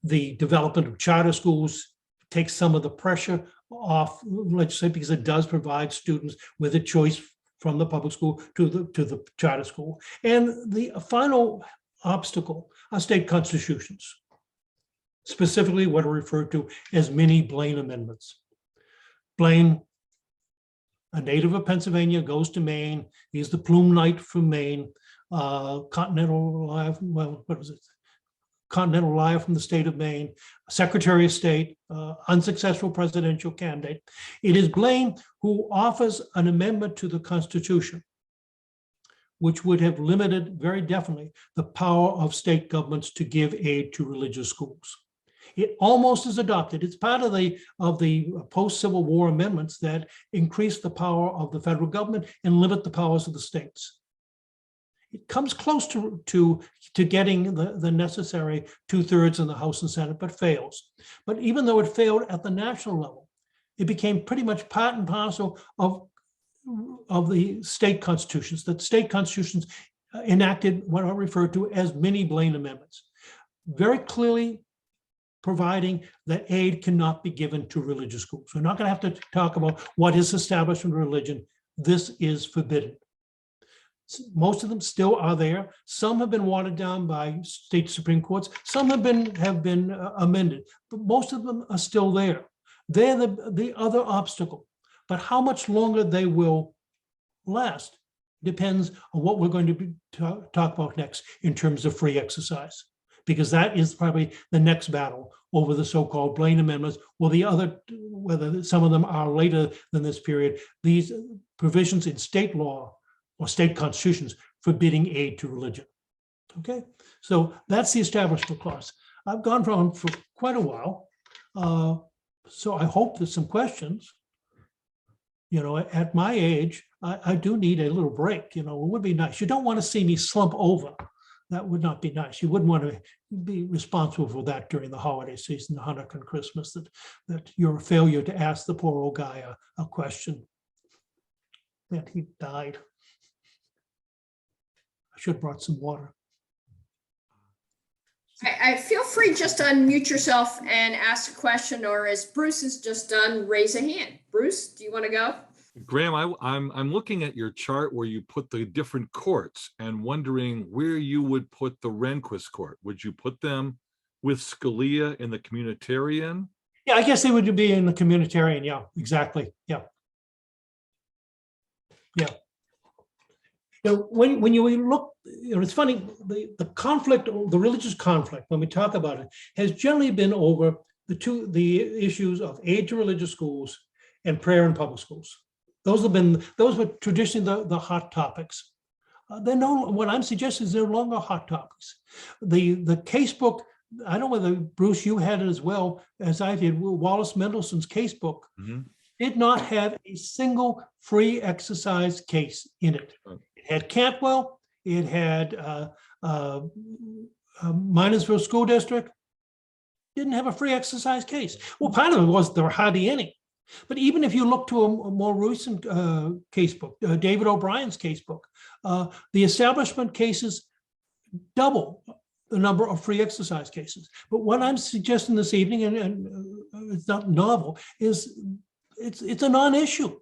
The development of charter schools takes some of the pressure off legislation, because it does provide students with a choice from the public school to the charter school. And the final obstacle are state constitutions, specifically what are referred to as mini Blaine amendments. Blaine, a native of Pennsylvania, goes to Maine. He's the plume knight from Maine, continental liar, continental liar from the state of Maine, Secretary of State, unsuccessful presidential candidate. It is Blaine who offers an amendment to the Constitution, which would have limited very definitely the power of state governments to give aid to religious schools. It almost is adopted. It's part of the post-Civil War amendments that increase the power of the federal government and limit the powers of the states. It comes close to getting the necessary 2/3 in the House and Senate, but fails. But even though it failed at the national level, it became pretty much part and parcel of the state constitutions. That state constitutions enacted what are referred to as mini Blaine amendments, very clearly providing that aid cannot be given to religious schools. We're not going to have to talk about what is establishment religion. This is forbidden. Most of them still are there. Some have been watered down by state Supreme Courts. Some have been amended, but most of them are still there. They're the other obstacle. But how much longer they will last depends on what we're going to talk about next in terms of free exercise, because that is probably the next battle over the so-called Blaine amendments, or the other, whether some of them are later than this period, these provisions in state law or state constitutions forbidding aid to religion. Okay, so that's the establishment clause. I've gone on for quite a while, so I hope there's some questions. You know, at my age, I do need a little break. You know, it would be nice. You don't want to see me slump over. That would not be nice. You wouldn't want to be responsible for that during the holiday season, Hanukkah and Christmas, that you're a failure to ask the poor old guy a question, that he died. I should have brought some water. I feel free just to unmute yourself and ask a question, or as Bruce has just done, raise a hand. Bruce, do you want to go? Graham, I'm looking at your chart where you put the different courts and wondering where you would put the Rehnquist court. Would you put them with Scalia in the Communitarian? Yeah, I guess they would be in the Communitarian. Yeah, exactly. Yeah. Yeah. You know, when you look, you know, it's funny, the conflict, the religious conflict, when we talk about it, has generally been over the issues of aid to religious schools and prayer in public schools. Those were traditionally the hot topics. What I'm suggesting is they're no longer hot topics. The case book, I don't know whether, Bruce, you had it as well as I did, Wallace Mendelssohn's case book, did not have a single free exercise case in it. It had Cantwell, it had Minersville School District, didn't have a free exercise case. Well, part of it was there were hardly any. But even if you look to a more recent casebook, David O'Brien's casebook, the establishment cases double the number of free exercise cases. But what I'm suggesting this evening, and it's not novel, is it's a non-issue.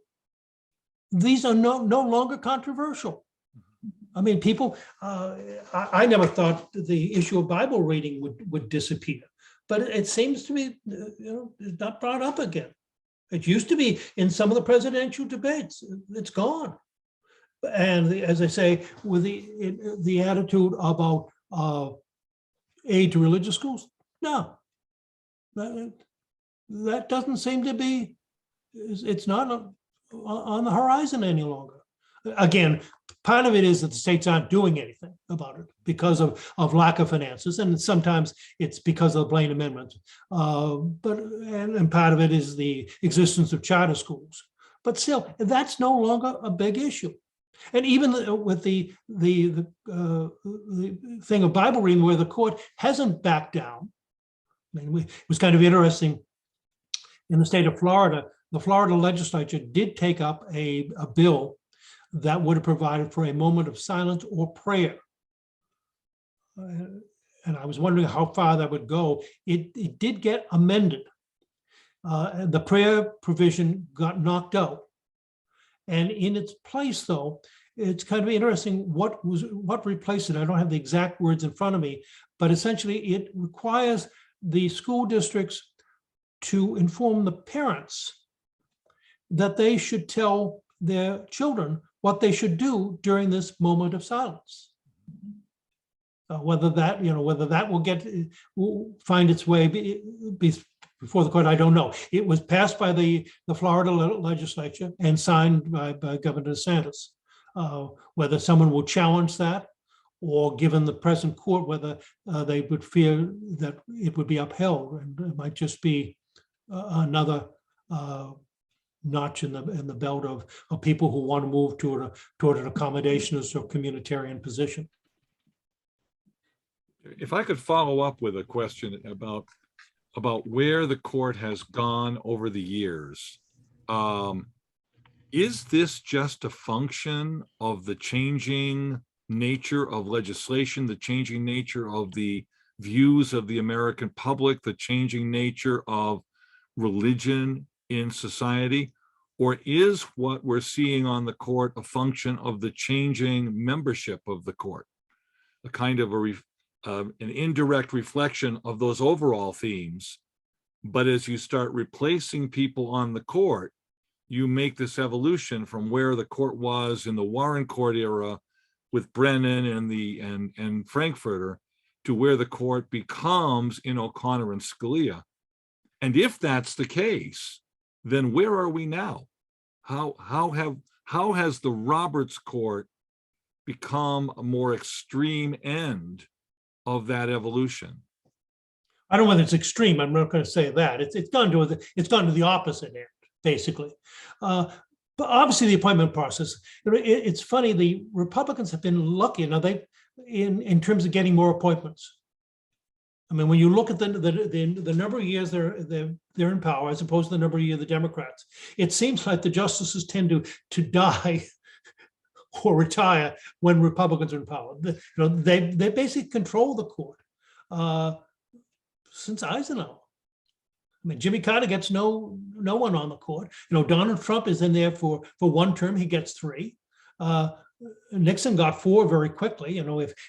These are no longer controversial. I mean, people, I never thought the issue of Bible reading would disappear, but it seems to be, it's not brought up again. It used to be in some of the presidential debates. It's gone. And as I say, with the attitude about aid to religious schools, no, that doesn't seem to be, it's not on the horizon any longer. Again, part of it is that the states aren't doing anything about it because of lack of finances, and sometimes it's because of the Blaine Amendment. And part of it is the existence of charter schools. But still, that's no longer a big issue. And even with the thing of Bible reading, where the court hasn't backed down. I mean, it was kind of interesting in the state of Florida. The Florida legislature did take up a bill that would have provided for a moment of silence or prayer. And I was wondering how far that would go. It did get amended. The prayer provision got knocked out. And in its place, though, it's kind of interesting what replaced it. I don't have the exact words in front of me, but essentially it requires the school districts to inform the parents that they should tell their children what they should do during this moment of silence. Whether that will find its way before the court, I don't know. It was passed by the Florida legislature and signed by Governor DeSantis. Whether someone will challenge that, or given the present court, whether they would fear that it would be upheld, and it might just be another notch in the belt of people who want to move toward an accommodationist or communitarian position. If I could follow up with a question about where the court has gone over the years. Is this just a function of the changing nature of legislation, the changing nature of the views of the American public, the changing nature of religion in society? Or is what we're seeing on the court a function of the changing membership of the court, a kind of an indirect reflection of those overall themes? But as you start replacing people on the court, you make this evolution from where the court was in the Warren Court era with Brennan and Frankfurter to where the court becomes in O'Connor and Scalia. And if that's the case, then where are we now? How has the Roberts Court become a more extreme end of that evolution? I don't know whether it's extreme. I'm not going to say that. It's gone to the opposite end, basically. But obviously, the appointment process. It's funny. The Republicans have been lucky. Now in terms of getting more appointments. I mean, when you look at the number of years they're in power as opposed to the number of years the Democrats, it seems like the justices tend to die or retire when Republicans are in power. They basically control the court since Eisenhower. I mean, Jimmy Carter gets no one on the court. Donald Trump is in there for one term, he gets 3. Nixon got 4 very quickly.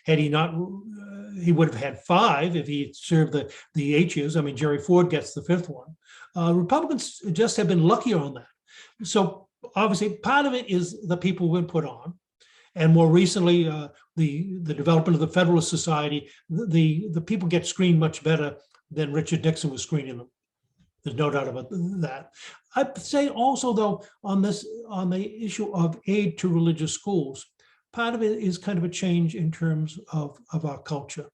Had he not, he would have had 5 if he served the 8 years. I mean, Jerry Ford gets the 5th one. Republicans just have been luckier on that. So obviously, part of it is the people who've been put on, and more recently, the development of the Federalist Society. The people get screened much better than Richard Nixon was screening them. There's no doubt about that. I'd say also, though, on the issue of aid to religious schools, part of it is kind of a change in terms of our culture.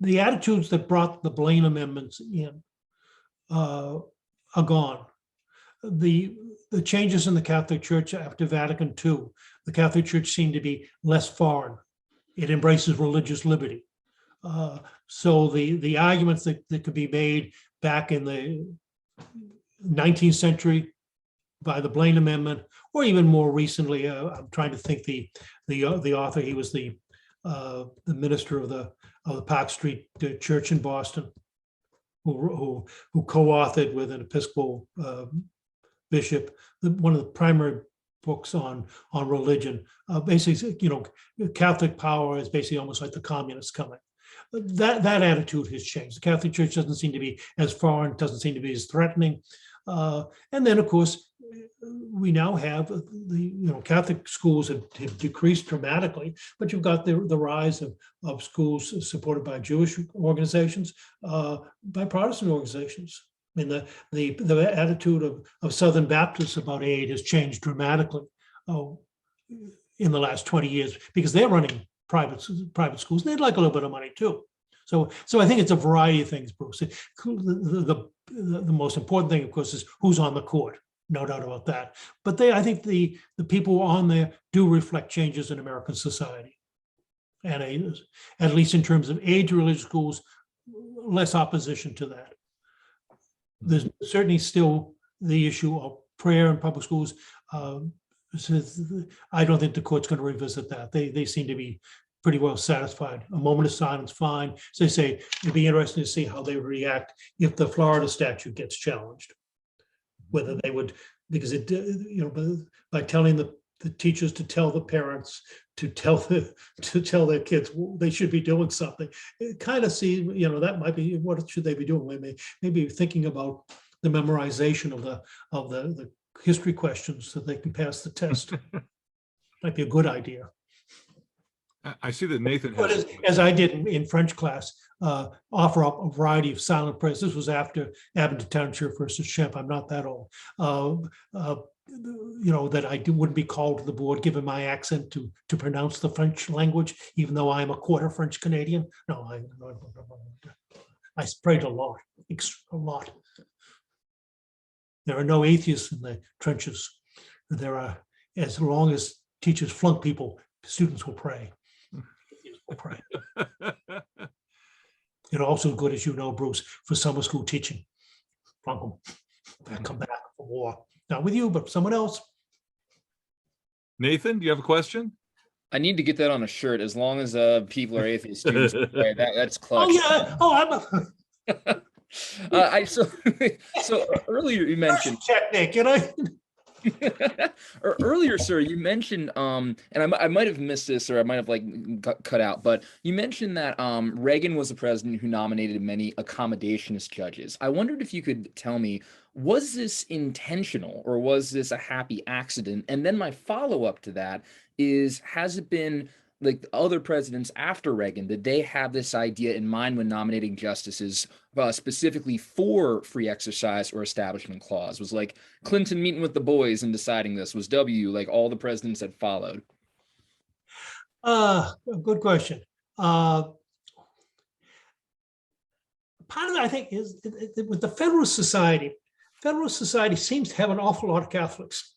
The attitudes that brought the Blaine amendments in are gone. The changes in the Catholic Church after Vatican II, the Catholic Church seemed to be less foreign. It embraces religious liberty. So the arguments that could be made back in the 19th century by the Blaine Amendment, or even more recently, I'm trying to think the author. He was the minister of the Park Street Church in Boston, who co-authored with an Episcopal bishop one of the primary books on religion. Basically, Catholic power is basically almost like the communists coming. That attitude has changed. The Catholic Church doesn't seem to be as foreign, doesn't seem to be as threatening. And then, of course, we now have the Catholic schools have decreased dramatically, but you've got the rise of schools supported by Jewish organizations, by Protestant organizations. I mean, the attitude of Southern Baptists about aid has changed dramatically in the last 20 years because they're running private schools. They'd like a little bit of money too. So I think it's a variety of things, Bruce. The most important thing, of course, is who's on the court. No doubt about that. But I think the people on there do reflect changes in American society. And at least in terms of aid to religious schools, less opposition to that. There's certainly still the issue of prayer in public schools. I don't think the court's going to revisit that. They seem to be pretty well satisfied. A moment of silence, fine. So they say it'd be interesting to see how they react if the Florida statute gets challenged. Whether they would, because by telling the teachers to tell the parents to tell their kids they should be doing something, it kind of see, that might be what should they be doing. Maybe thinking about the memorization of the history questions so they can pass the test. Might be a good idea. I see that Nathan has, as I did in French class, offer up a variety of silent prayers. This was after Abington Township versus Shemp. I'm not that old. That I wouldn't be called to the board given my accent to pronounce the French language, even though I'm a quarter French Canadian. No, I prayed a lot. There are no atheists in the trenches. There are, as long as teachers flunk people, students will pray. Pray. It's also good, as you know, Bruce, for summer school teaching. Flunk them. Come back for war. Not with you, but someone else. Nathan, do you have a question? I need to get that on a shirt. As long as people are atheist students, that's clutch. Oh yeah. So earlier you mentioned technique, Earlier, sir, you mentioned, and I might have missed this, or I might have cut out, but you mentioned that Reagan was the president who nominated many accommodationist judges. I wondered if you could tell me, was this intentional or was this a happy accident? And then my follow-up to that is, has it been like other presidents after Reagan, did they have this idea in mind when nominating justices specifically for free exercise or establishment clause? Was like Clinton meeting with the boys and deciding this? Was W like all the presidents that followed? Good question. Part of it, I think, is with the Federalist Society seems to have an awful lot of Catholics.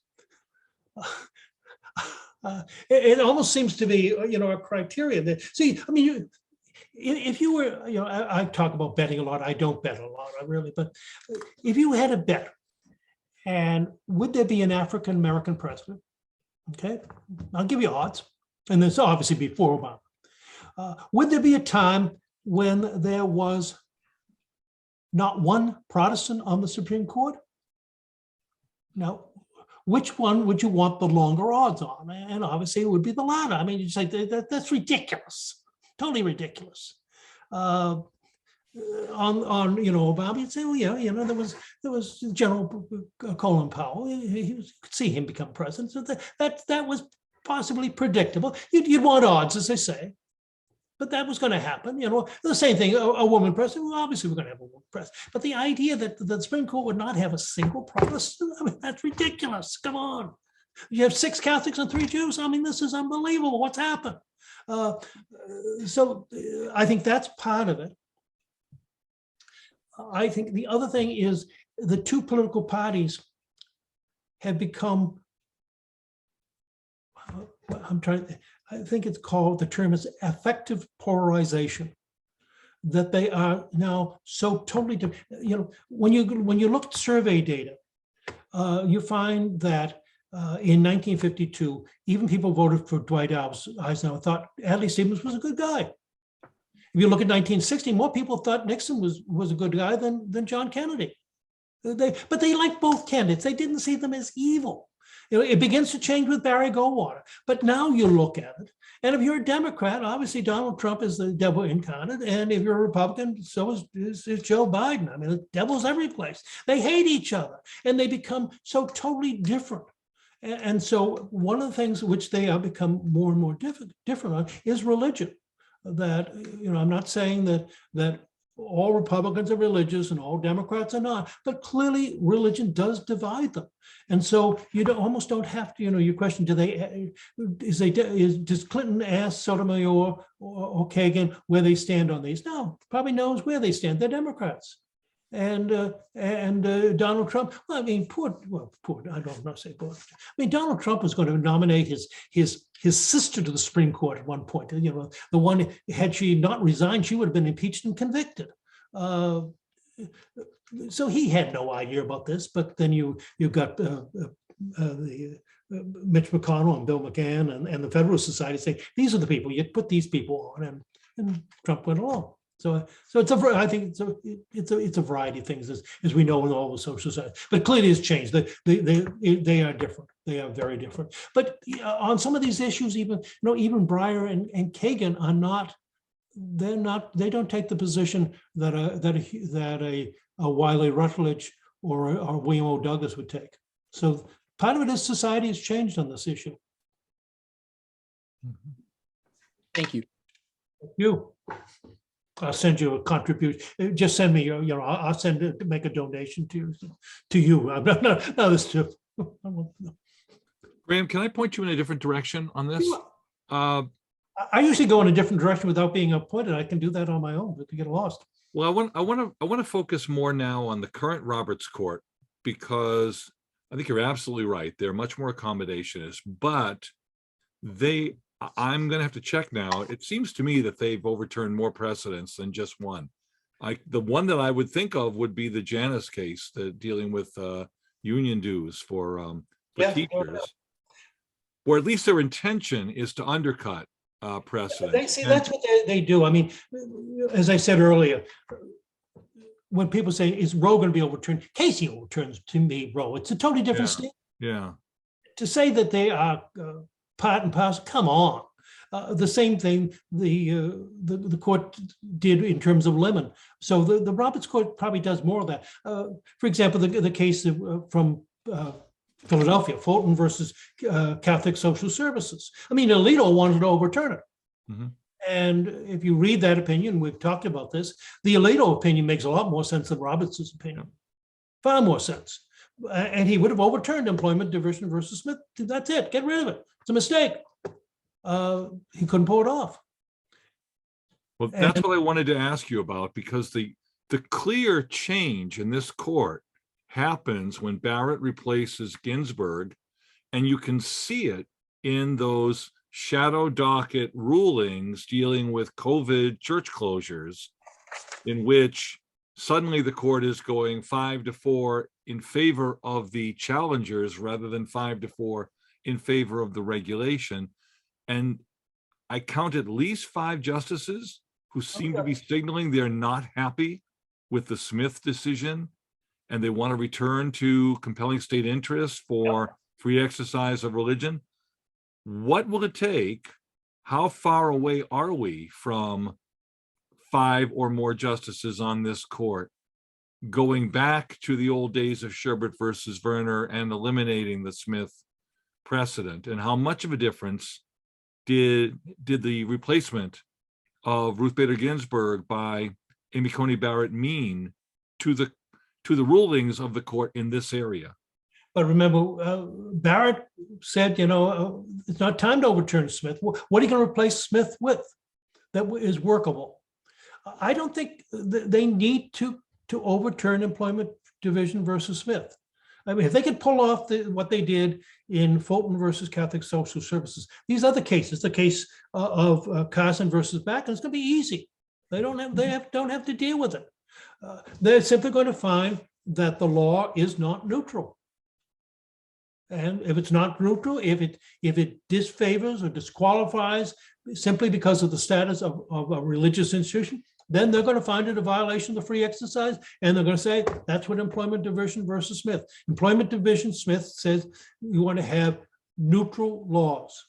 It almost seems to be, a criteria that, see, I mean, if you were, I talk about betting a lot. I don't bet a lot, but if you had a bet, and would there be an African-American president? Okay, I'll give you odds. And this obviously before Obama. Would there be a time when there was not one Protestant on the Supreme Court? No. Which one would you want the longer odds on? And obviously it would be the latter. I mean, you say that's ridiculous, totally ridiculous. On Obama, you'd say, well, yeah, there was General Colin Powell. You could see him become president. So that was possibly predictable. You'd want odds, as they say. But that was going to happen, the same thing, a woman president, well, obviously we're going to have a woman president. But the idea that the Supreme Court would not have a single Protestant, I mean, that's ridiculous. Come on. You have 6 Catholics and 3 Jews. I mean, this is unbelievable. What's happened? So I think that's part of it. I think the other thing is the two political parties have become, I think it's called, the term is affective polarization. that they are now so totally different. You know, when you look at survey data, you find that in 1952, even people voted for Dwight Eisenhower thought Adlai Stephens was a good guy. If you look at 1960, more people thought Nixon was a good guy than John Kennedy. But they liked both candidates. They didn't see them as evil. You know, it begins to change with Barry Goldwater. But now you look at it, and if you're a Democrat, obviously Donald Trump is the devil incarnate, and if you're a Republican, so is Joe Biden. I mean, the devil's every place. They hate each other, and they become so totally different. And so one of the things which they have become more and more different on is religion. That, you know, I'm not saying that all Republicans are religious and all Democrats are not, but clearly religion does divide them. And so you almost don't have to, you know, your question, does Clinton ask Sotomayor or Kagan where they stand on these? No, probably knows where they stand. They're Democrats. And Donald Trump, well, I mean, I don't know, say poor. I mean, Donald Trump was going to nominate his sister to the Supreme Court at one point. You know, the one, had she not resigned, she would have been impeached and convicted. So he had no idea about this. But then you got Mitch McConnell and Bill McGann and the Federalist Society saying, these are the people, you put these people on, and Trump went along. So I think it's a variety of things, as we know in all the social science. But clearly it's changed. They are different. They are very different. But on some of these issues, even Breyer and Kagan are not. They don't take the position that a Wiley Rutledge or a William O. Douglas would take. So part of it is society has changed on this issue. Thank you. Thank you. I'll send you a contribution. Just send me your, I'll send it to make a donation to you. I'm not this too. Graham, can I point you in a different direction on this? I usually go in a different direction without being appointed. I can do that on my own, but to get lost. Well, I want to focus more now on the current Roberts Court, because I think you're absolutely right. They're much more accommodationist, but I'm going to have to check now. It seems to me that they've overturned more precedents than just one. The one that I would think of would be the Janus case, dealing with union dues for teachers, or at least their intention is to undercut precedent. That's what they do. I mean, as I said earlier, when people say, is Roe going to be overturned? Casey overturns to me Roe. It's a totally different state. Yeah. To say that they are part and parcel, come on. The same thing the court did in terms of Lemon. So the Roberts Court probably does more of that. For example, the case from Philadelphia, Fulton versus Catholic Social Services. I mean, Alito wanted to overturn it. Mm-hmm. And if you read that opinion, we've talked about this, the Alito opinion makes a lot more sense than Roberts' opinion. Far more sense. And he would have overturned employment division versus Smith. That's it. Get rid of it. It's a mistake. He couldn't pull it off. Well, that's what I wanted to ask you about, because the clear change in this court happens when Barrett replaces Ginsburg, and you can see it in those shadow docket rulings dealing with COVID church closures, in which suddenly the court is going 5-4 in favor of the challengers rather than 5-4 in favor of the regulation. And I count at least 5 justices who seem to be signaling they're not happy with the Smith decision, and they want to return to compelling state interest for free exercise of religion. What will it take? How far away are we from 5 or more justices on this court going back to the old days of Sherbert versus Verner and eliminating the Smith precedent? And how much of a difference did the replacement of Ruth Bader Ginsburg by Amy Coney Barrett mean to the rulings of the court in this area? But remember, Barrett said, it's not time to overturn Smith. What are you going to replace Smith with that is workable? I don't think they need to overturn employment division versus Smith. I mean, if they could pull off what they did in Fulton versus Catholic Social Services, these other cases, the case of Carson versus Mackinac, it's going to be easy. They don't have to deal with it. They're simply going to find that the law is not neutral. And if it's not neutral, if it disfavors or disqualifies simply because of the status of a religious institution, then they're going to find it a violation of the free exercise, and they're going to say that's what Employment Division versus Smith. Employment Division Smith says you want to have neutral laws.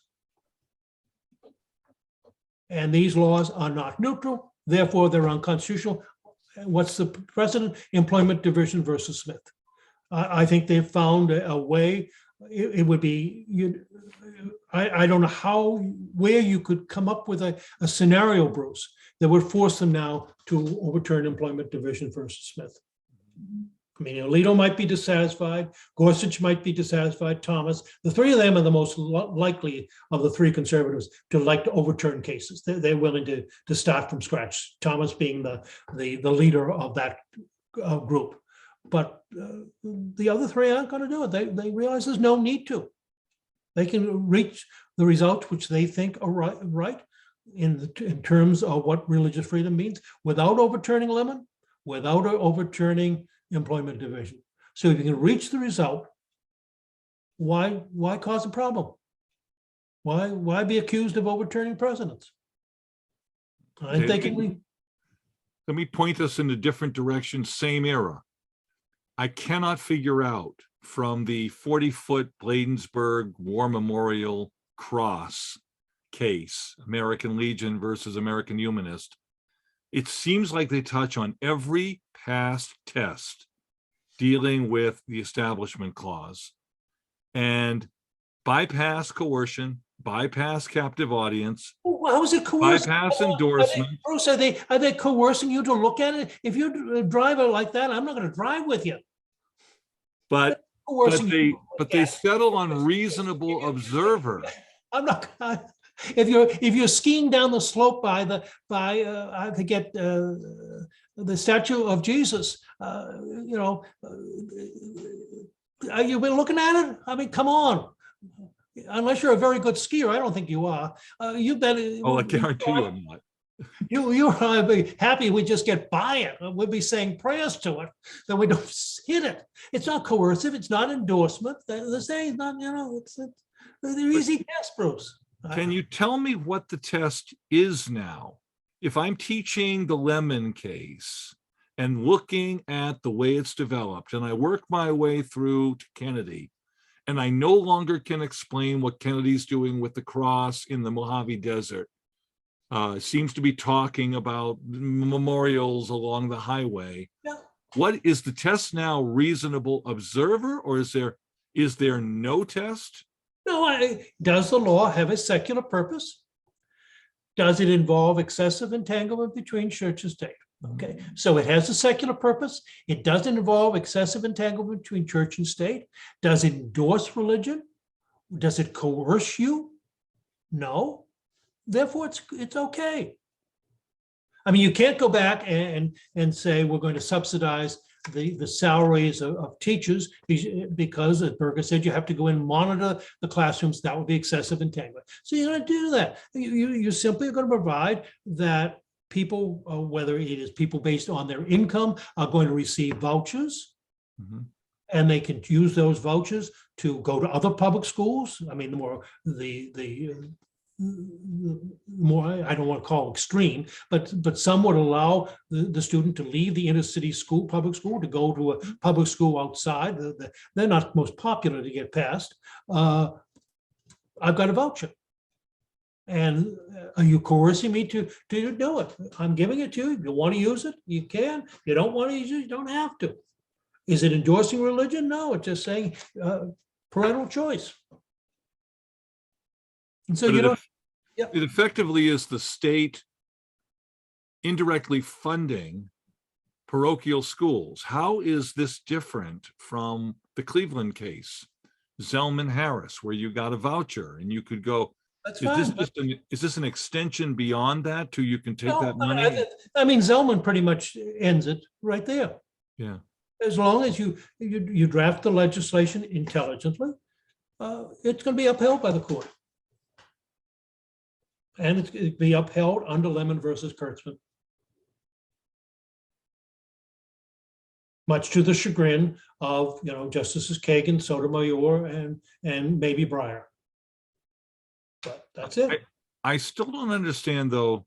And these laws are not neutral, therefore they're unconstitutional. What's the precedent? Employment Division versus Smith. I think they've found a way. It would be, I don't know where you could come up with a scenario, Bruce, that would force them now to overturn Employment Division versus Smith. I mean, Alito might be dissatisfied, Gorsuch might be dissatisfied, Thomas. The three of them are the most likely of the three conservatives to like to overturn cases. They're willing to start from scratch, Thomas being the leader of that group. But the other three aren't going to do it. They realize there's no need to. They can reach the results which they think are right in terms of what religious freedom means without overturning Lemon, without overturning Employment Division. So if you can reach the result, why cause a problem? Why be accused of overturning precedents? I'm thinking let me point us in a different direction, same era. I cannot figure out from the 40-foot Bladensburg War Memorial Cross case, American Legion versus American Humanist, it seems like they touch on every past test dealing with the Establishment Clause and bypass coercion, bypass captive audience. How is it coercion? Bypass endorsement. Bruce, are they coercing you to look at it? If you're a driver like that, I'm not going to drive with you. But they settle on reasonable observer. I'm not. If you're skiing down the slope by I forget the statue of Jesus, you've been looking at it. I mean, come on. Unless you're a very good skier, I don't think you are. You better. Oh, I guarantee you I'm not. You and I would be happy we just get by it. We'd be saying prayers to it, that we don't hit it. It's not coercive. It's not endorsement. They're saying not, they're easy tests, Bruce. Can you tell me what the test is now? If I'm teaching the Lemon case and looking at the way it's developed, and I work my way through to Kennedy, and I no longer can explain what Kennedy's doing with the cross in the Mojave Desert, seems to be talking about memorials along the highway. Yeah. What is the test now? Reasonable observer, or is there no test? No, does the law have a secular purpose? Does it involve excessive entanglement between church and state? Okay, so it has a secular purpose. It doesn't involve excessive entanglement between church and state. Does it endorse religion? Does it coerce you? No. Therefore, it's okay. I mean, you can't go back and say we're going to subsidize the salaries of teachers because, as Berger said, you have to go and monitor the classrooms. That would be excessive entanglement. So you're going to do that. You simply are going to provide that people, whether it is people based on their income, are going to receive vouchers. Mm-hmm. And they can use those vouchers to go to other public schools. I mean, the more I don't want to call extreme, but some would allow the student to leave the inner city school, public school, to go to a public school outside. They're not most popular to get past. I've got a voucher. And are you coercing me to do it? I'm giving it to you. If you want to use it, you can. If you don't want to use it, you don't have to. Is it endorsing religion? No, it's just saying parental choice. And so it effectively is the state indirectly funding parochial schools. How is this different from the Cleveland case, Zellman Harris, where you got a voucher and you could go? That's fine. Is this an extension beyond that to you can take that money? I mean, Zellman pretty much ends it right there. Yeah. As long as you draft the legislation intelligently, it's going to be upheld by the court. And it's going to be upheld under Lemon versus Kurtzman. much to the chagrin of, Justices Kagan, Sotomayor, and maybe Breyer. But that's it. I still don't understand, though,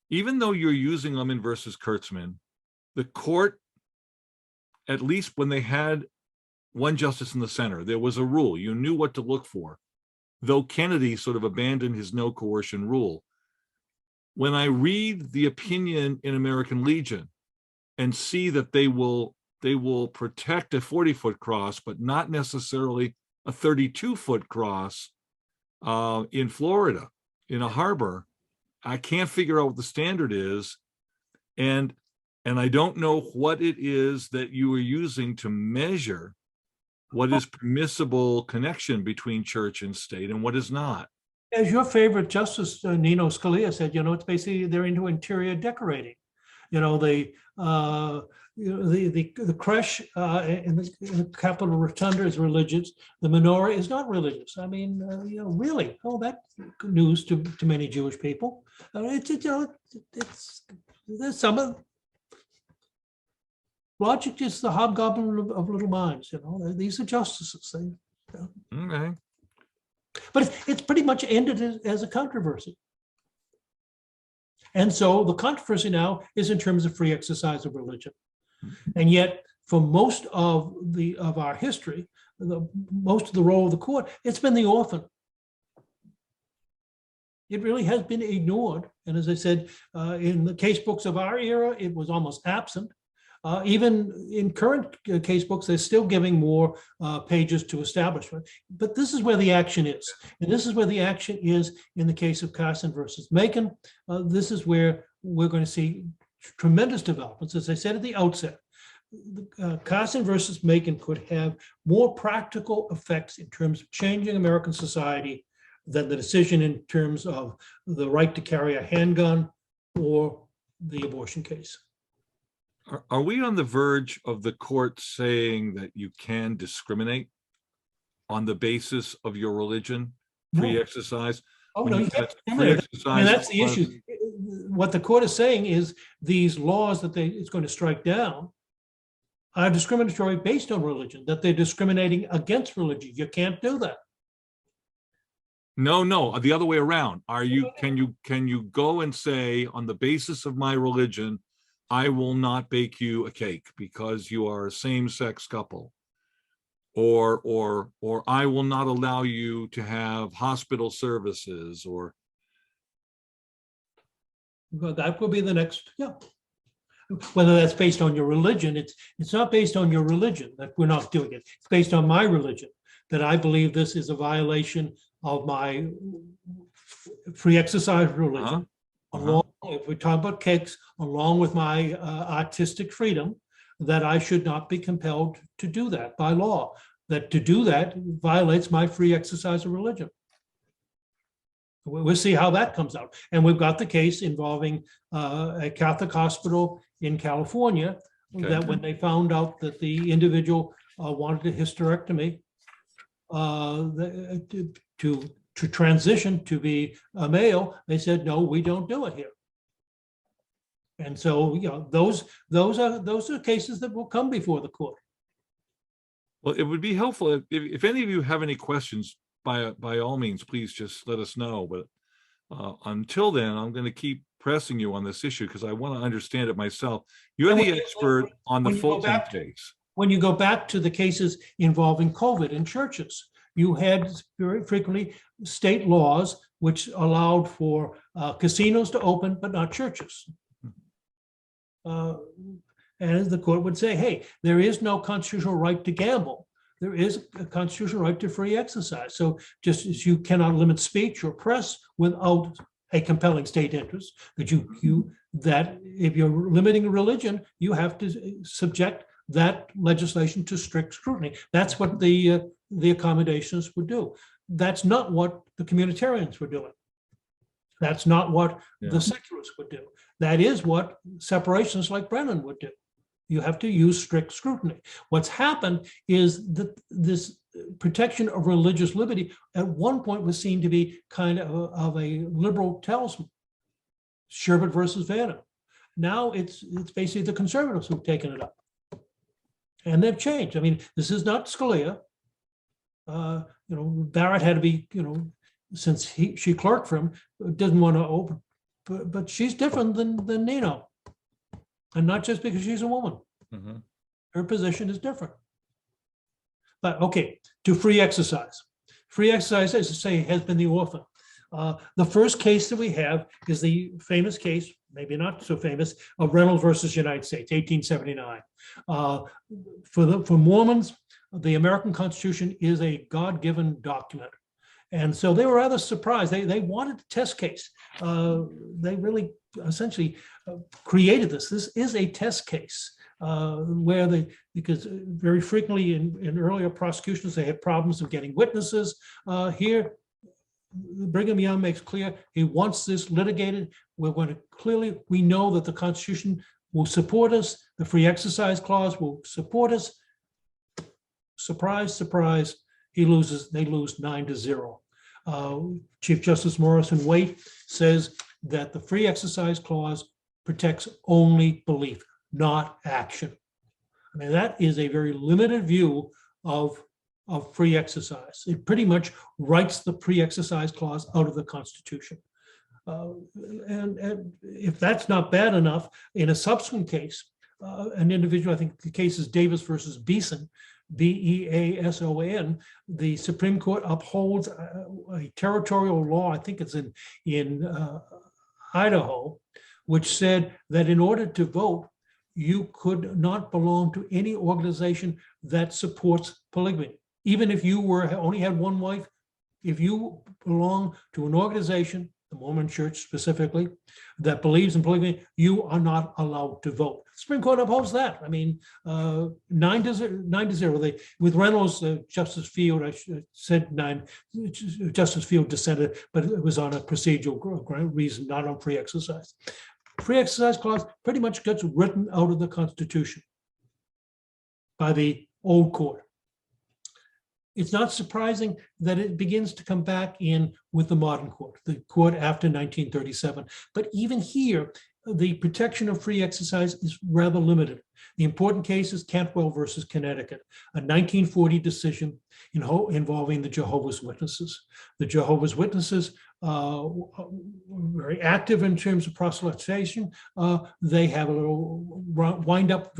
even though you're using Lemon versus Kurtzman, the court, at least when they had one justice in the center, there was a rule. You knew what to look for, though Kennedy sort of abandoned his no coercion rule. When I read the opinion in American Legion and see that they will protect a 40-foot cross, but not necessarily a 32-foot cross in Florida, in a harbor, I can't figure out what the standard is. And I don't know what it is that you are using to measure what is permissible connection between church and state and what is not. As your favorite Justice Nino Scalia said, it's basically they're into interior decorating. The creche in the Capitol Rotunda is religious. The menorah is not religious. I mean, really, that's news to many Jewish people. There's some of logic is the hobgoblin of little minds. These are justices. Okay. But it's pretty much ended as a controversy. And so the controversy now is in terms of free exercise of religion. And yet, for most of our history, most of the role of the court, it's been the orphan. It really has been ignored. And as I said, in the case books of our era, it was almost absent. Even in current case books, they're still giving more pages to establishment. But this is where the action is. And this is where the action is in the case of Carson versus Macon. This is where we're going to see tremendous developments. As I said at the outset, Carson versus Macon could have more practical effects in terms of changing American society than the decision in terms of the right to carry a handgun or the abortion case. Are we on the verge of the court saying that you can discriminate on the basis of your religion, free exercise? Oh, no, you can't discriminate. And that's the issue. What the court is saying is these laws that it's going to strike down are discriminatory based on religion, that they're discriminating against religion. You can't do that. No, the other way around. Can you go and say, on the basis of my religion, I will not bake you a cake because you are a same-sex couple, or I will not allow you to have hospital services, or well, that will be the next, yeah. Whether that's based on your religion, it's not based on your religion that we're not doing it. It's based on my religion, that I believe this is a violation of my free exercise religion. Along, if we talk about cakes, along with my artistic freedom, that I should not be compelled to do that by law, that to do that violates my free exercise of religion. We'll see how that comes out. And we've got the case involving a Catholic hospital in California, that when they found out that the individual wanted a hysterectomy to transition to be a male, they said, no, we don't do it here. And so, those are cases that will come before the court. Well, it would be helpful if any of you have any questions, by all means, please just let us know. But until then, I'm going to keep pressing you on this issue because I want to understand it myself. You're the expert on the Fulton case. When you go back to the cases involving COVID in churches, you had very frequently state laws which allowed for casinos to open, but not churches. And the court would say, hey, there is no constitutional right to gamble. There is a constitutional right to free exercise. So just as you cannot limit speech or press without a compelling state interest, that if you're limiting religion, you have to subject that legislation to strict scrutiny. That's what the accommodations would do. That's not what the communitarians were doing. That's not what the secularists would do. That is what separations like Brennan would do. You have to use strict scrutiny. What's happened is that this protection of religious liberty at one point was seen to be kind of a liberal talisman, Sherbert versus Vanna. Now it's basically the conservatives who've taken it up. And they've changed. I mean, this is not Scalia. Barrett had to be, since she clerked for him, didn't want to open, but she's different than Nino. And not just because she's a woman. Mm-hmm. Her position is different. But okay, to free exercise. Free exercise, as I say, has been the author. The first case that we have is the famous case, maybe not so famous, of Reynolds versus United States, 1879. For Mormons, the American Constitution is a God-given document. And so they were rather surprised. They wanted a test case. They really essentially created this. This is a test case because very frequently in earlier prosecutions, they had problems of getting witnesses. Here, Brigham Young makes clear he wants this litigated. We're going to clearly, we know that the Constitution will support us. The free exercise clause will support us. Surprise, surprise, they lose 9-0. Chief Justice Morrison Waite says that the free exercise clause protects only belief, not action. I mean, that is a very limited view of free exercise. It pretty much writes the free exercise clause out of the Constitution. And if that's not bad enough, in a subsequent case, an individual, I think the case is Davis versus Beeson, Beason, the Supreme Court upholds a territorial law, I think it's in Idaho, which said that in order to vote, you could not belong to any organization that supports polygamy. Even if you only had one wife, if you belong to an organization, the Mormon Church specifically, that believes in polygamy, you are not allowed to vote. Supreme Court upholds that. I mean, 9-0. With Reynolds, Justice Field, I said 9. Justice Field dissented, but it was on a procedural reason, not on free exercise. Free exercise clause pretty much gets written out of the Constitution by the old court. It's not surprising that it begins to come back in with the modern court, the court after 1937. But even here, the protection of free exercise is rather limited. The important case is Cantwell versus Connecticut, a 1940 decision involving the Jehovah's Witnesses. The Jehovah's Witnesses were very active in terms of proselytization. They have a little wind-up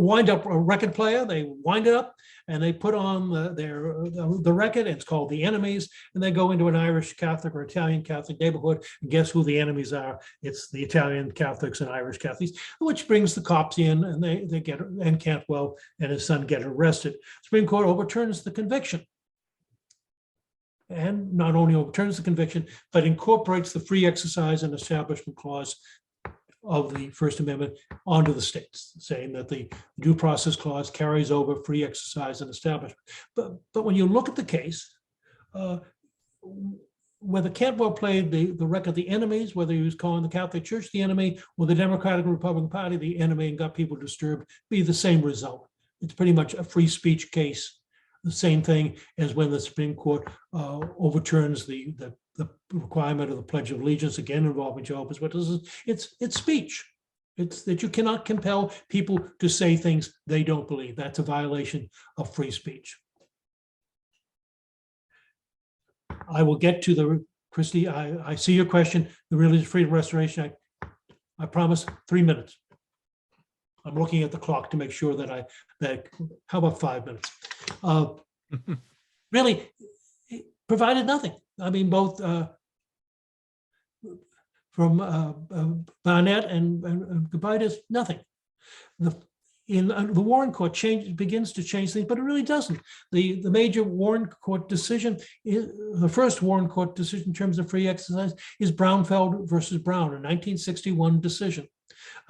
wind up a record player. They wind it up and they put on the record. It's called The Enemies, and they go into an Irish Catholic or Italian Catholic neighborhood. And guess who the enemies are? It's the Italian Catholics and Irish Catholics, which brings the cops in, and they get, and Cantwell and his son get arrested. Supreme Court overturns the conviction. And not only overturns the conviction, but incorporates the free exercise and establishment clause of the First Amendment onto the states, saying that the due process clause carries over free exercise and establishment. But when you look at the case, whether Cantwell played the record the enemies, whether he was calling the Catholic Church the enemy or the Democratic and Republican Party the enemy and got people disturbed, be the same result. It's pretty much a free speech case. The same thing as when the Supreme Court overturns the requirement of the Pledge of Allegiance, again involving Jehovah's Witnesses. It's speech. It's that you cannot compel people to say things they don't believe. That's a violation of free speech. I will get to the, Christy, I see your question, the Religious Freedom Restoration Act. I promise 3 minutes. I'm looking at the clock to make sure that how about 5 minutes? Really, it provided nothing. I mean, both from Barnett and Gobitis, nothing. The Warren Court begins to change things, but it really doesn't. The major Warren Court decision, the first Warren Court decision in terms of free exercise is Braunfeld versus Brown, a 1961 decision.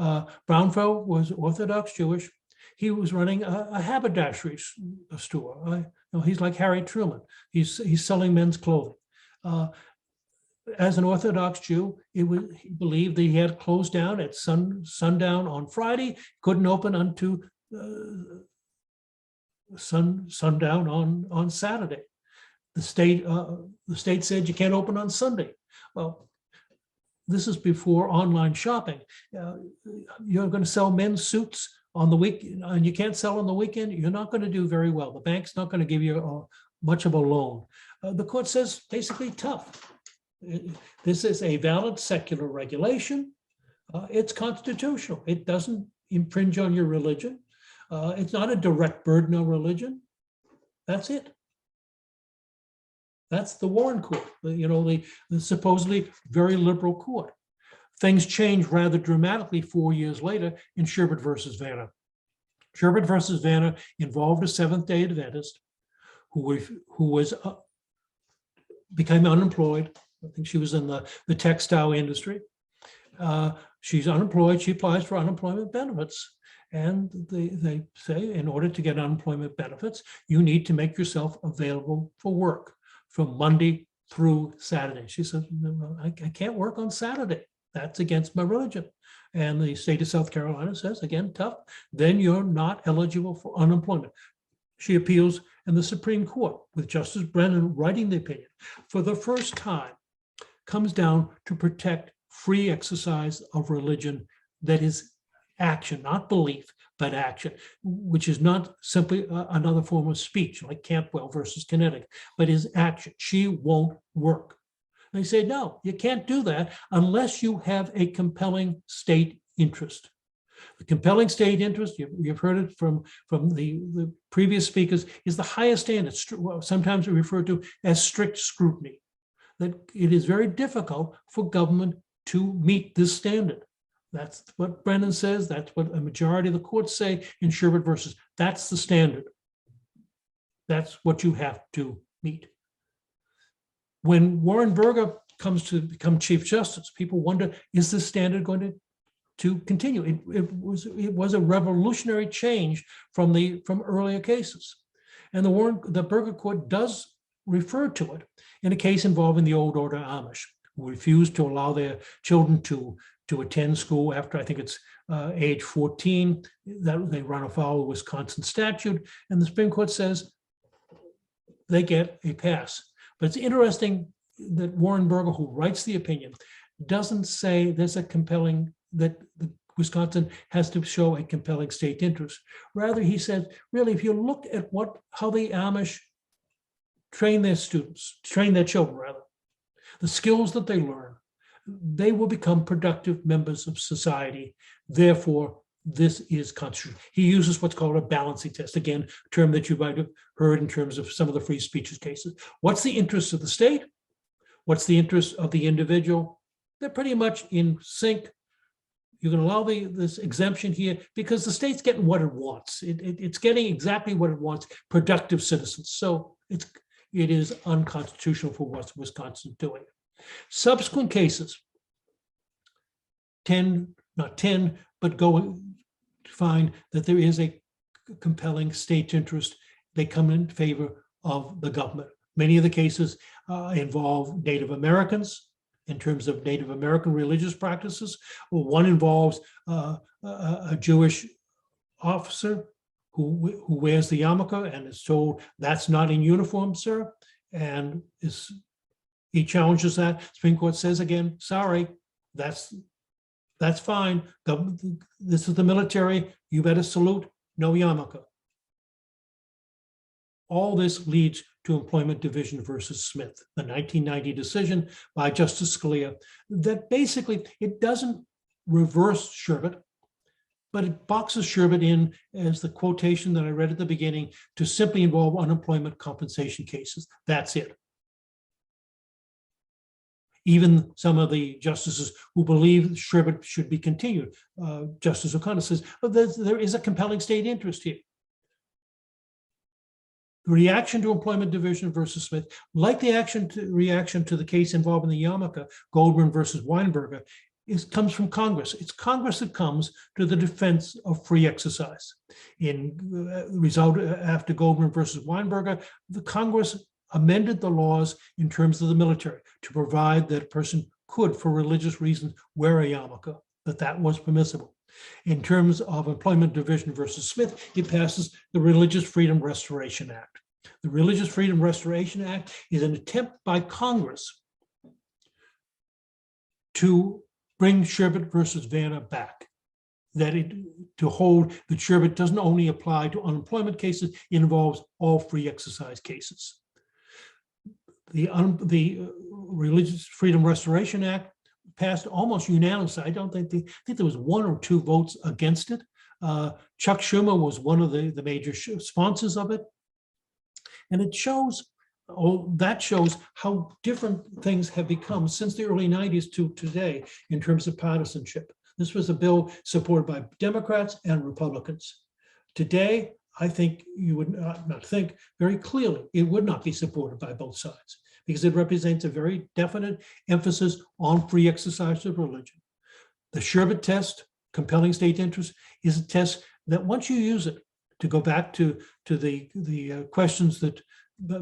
Braunfeld was Orthodox Jewish. He was running a haberdashery store. He's like Harry Truman. He's selling men's clothing. As an Orthodox Jew, he believed that he had closed down at sundown on Friday, couldn't open until sundown on Saturday. The state said you can't open on Sunday. Well, this is before online shopping. You're going to sell men's suits on the week, and you can't sell on the weekend. You're not going to do very well. The bank's not going to give you much of a loan. The court says basically tough. This is a valid secular regulation. It's constitutional. It doesn't infringe on your religion. It's not a direct burden on religion. That's it. That's the Warren Court, the supposedly very liberal court. Things changed rather dramatically 4 years later in Sherbert versus Vanna. Sherbert versus Vanna involved a Seventh-day Adventist who became unemployed. I think she was in the textile industry. She's unemployed. She applies for unemployment benefits. And they say, in order to get unemployment benefits, you need to make yourself available for work from Monday through Saturday. She said, no, I can't work on Saturday. That's against my religion. And the state of South Carolina says, again, tough, then you're not eligible for unemployment. She appeals, and the Supreme Court, with Justice Brennan writing the opinion, for the first time, comes down to protect free exercise of religion that is action, not belief, but action, which is not simply another form of speech like Campbell versus Connecticut, but is action. She won't work. They say, no, you can't do that unless you have a compelling state interest. The compelling state interest, you've heard it from the previous speakers, is the highest standard, sometimes referred to as strict scrutiny, that it is very difficult for government to meet this standard. That's what Brennan says. That's what a majority of the courts say in Sherbert versus. That's the standard. That's what you have to meet. When Warren Burger comes to become Chief Justice, people wonder, is this standard going to continue? It was a revolutionary change from earlier cases. And the Burger Court does refer to it in a case involving the Old Order Amish, who refused to allow their children to attend school after, I think it's age 14, that they run afoul of Wisconsin statute. And the Supreme Court says they get a pass. But it's interesting that Warren Burger, who writes the opinion, doesn't say there's a compelling, that Wisconsin has to show a compelling state interest. Rather, he said, really, if you look at how the Amish train their children, the skills that they learn, they will become productive members of society. Therefore, this is constitutional. He uses what's called a balancing test. Again, a term that you might have heard in terms of some of the free speech cases. What's the interest of the state? What's the interest of the individual? They're pretty much in sync. You can allow this exemption here because the state's getting what it wants. It's getting exactly what it wants, productive citizens. So it is unconstitutional for what Wisconsin's doing. Subsequent cases but go to find that there is a compelling state interest. They come in favor of the government. Many of the cases involve Native Americans in terms of Native American religious practices. Well, one involves a Jewish officer who wears the yarmulke and is told that's not in uniform, sir, and he challenges that. Supreme Court says again, sorry, that's fine. This is the military. You better salute. No yarmulke. All this leads to Employment Division versus Smith, the 1990 decision by Justice Scalia that basically it doesn't reverse Sherbert, but it boxes Sherbert in as the quotation that I read at the beginning to simply involve unemployment compensation cases. That's it. Even some of the justices who believe Sherbert should be continued, Justice O'Connor says, there is a compelling state interest here. The reaction to Employment Division versus Smith, like the reaction to the case involving the yarmulke, Goldman versus Weinberger, comes from Congress. It's Congress that comes to the defense of free exercise. In result after Goldman versus Weinberger, the Congress amended the laws in terms of the military to provide that a person could, for religious reasons, wear a yarmulke, that was permissible. In terms of Employment Division versus Smith, it passes the Religious Freedom Restoration Act. The Religious Freedom Restoration Act is an attempt by Congress to bring Sherbet versus Vanna back. To hold that Sherbet doesn't only apply to unemployment cases, it involves all free exercise cases. The Religious Freedom Restoration Act passed almost unanimously. I think there was 1 or 2 votes against it. Chuck Schumer was one of the major sponsors of it. And it shows, that shows how different things have become since the early 90s to today in terms of partisanship. This was a bill supported by Democrats and Republicans. Today, I think you would not think very clearly it would not be supported by both sides because it represents a very definite emphasis on free exercise of religion. The Sherbet test, compelling state interest, is a test that once you use it, to go back to the questions that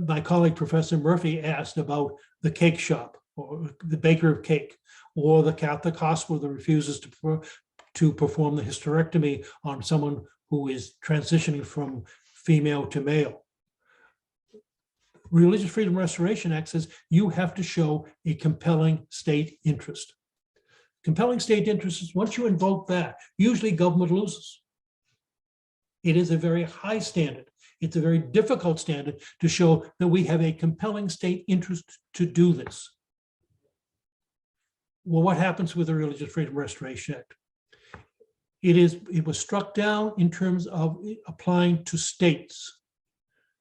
my colleague Professor Murphy asked about the cake shop or the baker of cake, or the Catholic hospital that refuses to perform the hysterectomy on someone who is transitioning from female to male. Religious Freedom Restoration Act says you have to show a compelling state interest. Compelling state interest is once you invoke that, usually government loses. It is a very high standard. It's a very difficult standard to show that we have a compelling state interest to do this. Well, what happens with the Religious Freedom Restoration Act? It was struck down in terms of applying to states.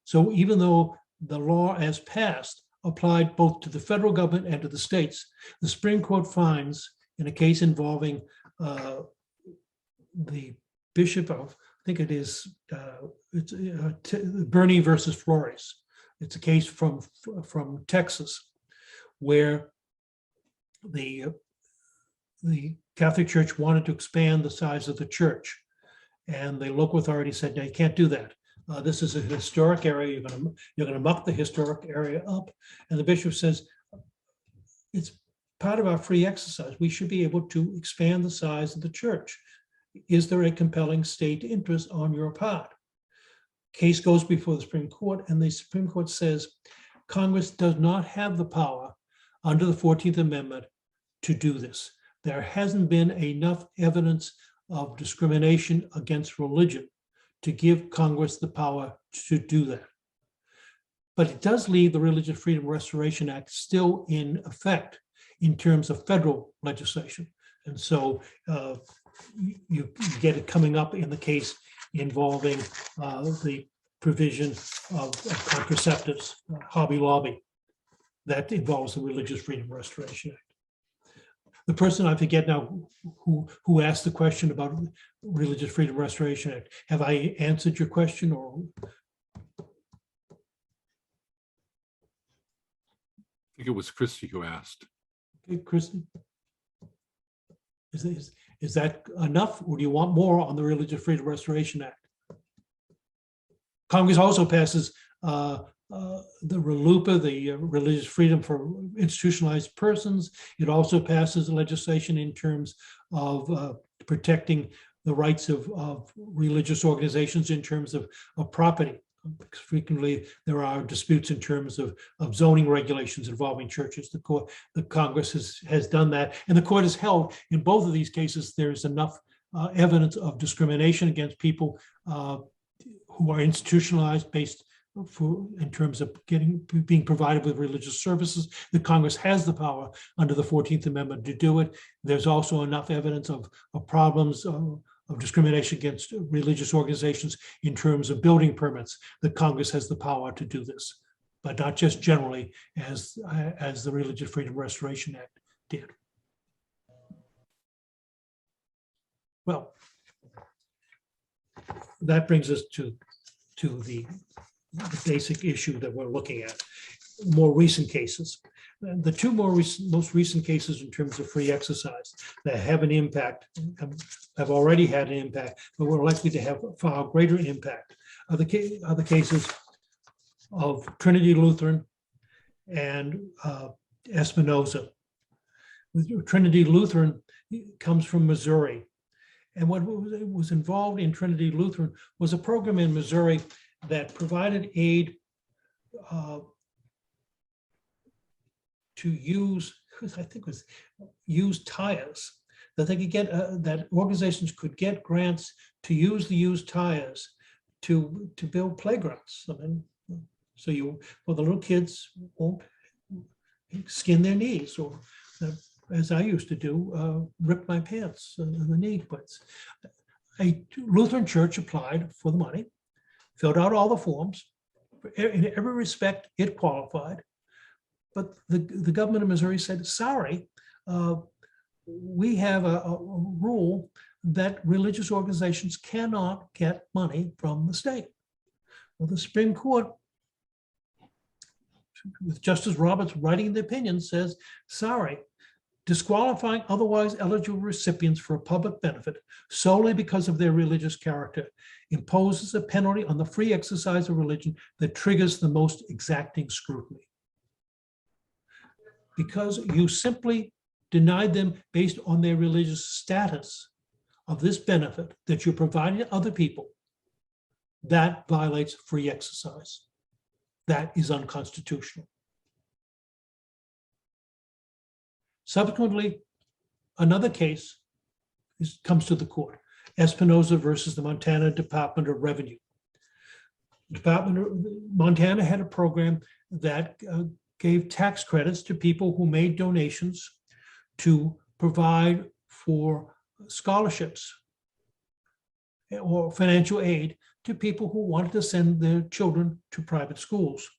So even though the law as passed applied both to the federal government and to the states, the Supreme Court finds in a case involving the bishop of, I think it is, Bernie versus Flores. It's a case from Texas where the Catholic Church wanted to expand the size of the church, and the local authority said, "No, you can't do that. This is a historic area. You're going to muck the historic area up." And the bishop says, "It's part of our free exercise. We should be able to expand the size of the church. Is there a compelling state interest on your part?" Case goes before the Supreme Court, and the Supreme Court says Congress does not have the power under the 14th Amendment to do this. There hasn't been enough evidence of discrimination against religion to give Congress the power to do that. But it does leave the Religious Freedom Restoration Act still in effect in terms of federal legislation. And so you get it coming up in the case involving the provision of contraceptives, Hobby Lobby, that involves the Religious Freedom Restoration Act. The person, I forget now who asked the question about Religious Freedom Restoration Act. Have I answered your question, or? I think it was Christy who asked. Okay, Kristen, is that enough, or do you want more on the Religious Freedom Restoration Act? Congress also passes the RLUIPA, the Religious Freedom for Institutionalized Persons. It also passes legislation in terms of protecting the rights of religious organizations in terms of property. Frequently, there are disputes in terms of zoning regulations involving churches. The Congress has done that, and the court has held in both of these cases there's enough evidence of discrimination against people who are institutionalized based in terms of being provided with religious services. The Congress has the power under the 14th Amendment to do it. There's also enough evidence of problems of discrimination against religious organizations in terms of building permits. The Congress has the power to do this, but not just generally as the Religious Freedom Restoration Act did. Well, that brings us to the basic issue that we're looking at, more recent cases. The two most recent cases in terms of free exercise that have an impact, have already had an impact, but we're likely to have far greater impact are the cases of Trinity Lutheran and Espinoza. Trinity Lutheran comes from Missouri. And what was involved in Trinity Lutheran was a program in Missouri that provided aid to use I think it was used tires, that they could get, that organizations could get grants to use the used tires to build playgrounds. I mean, so well, the little kids won't skin their knees, or as I used to do, rip my pants in the knee. But a Lutheran church applied for the money, filled out all the forms. In every respect, it qualified. But the government of Missouri said, sorry, we have a rule that religious organizations cannot get money from the state. Well, the Supreme Court, with Justice Roberts writing the opinion, says, sorry, disqualifying otherwise eligible recipients for a public benefit solely because of their religious character imposes a penalty on the free exercise of religion that triggers the most exacting scrutiny. Because you simply denied them based on their religious status of this benefit that you're providing to other people, that violates free exercise. That is unconstitutional. Subsequently, another case comes to the court, Espinoza versus the Montana Department of Revenue. Montana had a program that gave tax credits to people who made donations to provide for scholarships or financial aid to people who wanted to send their children to private schools.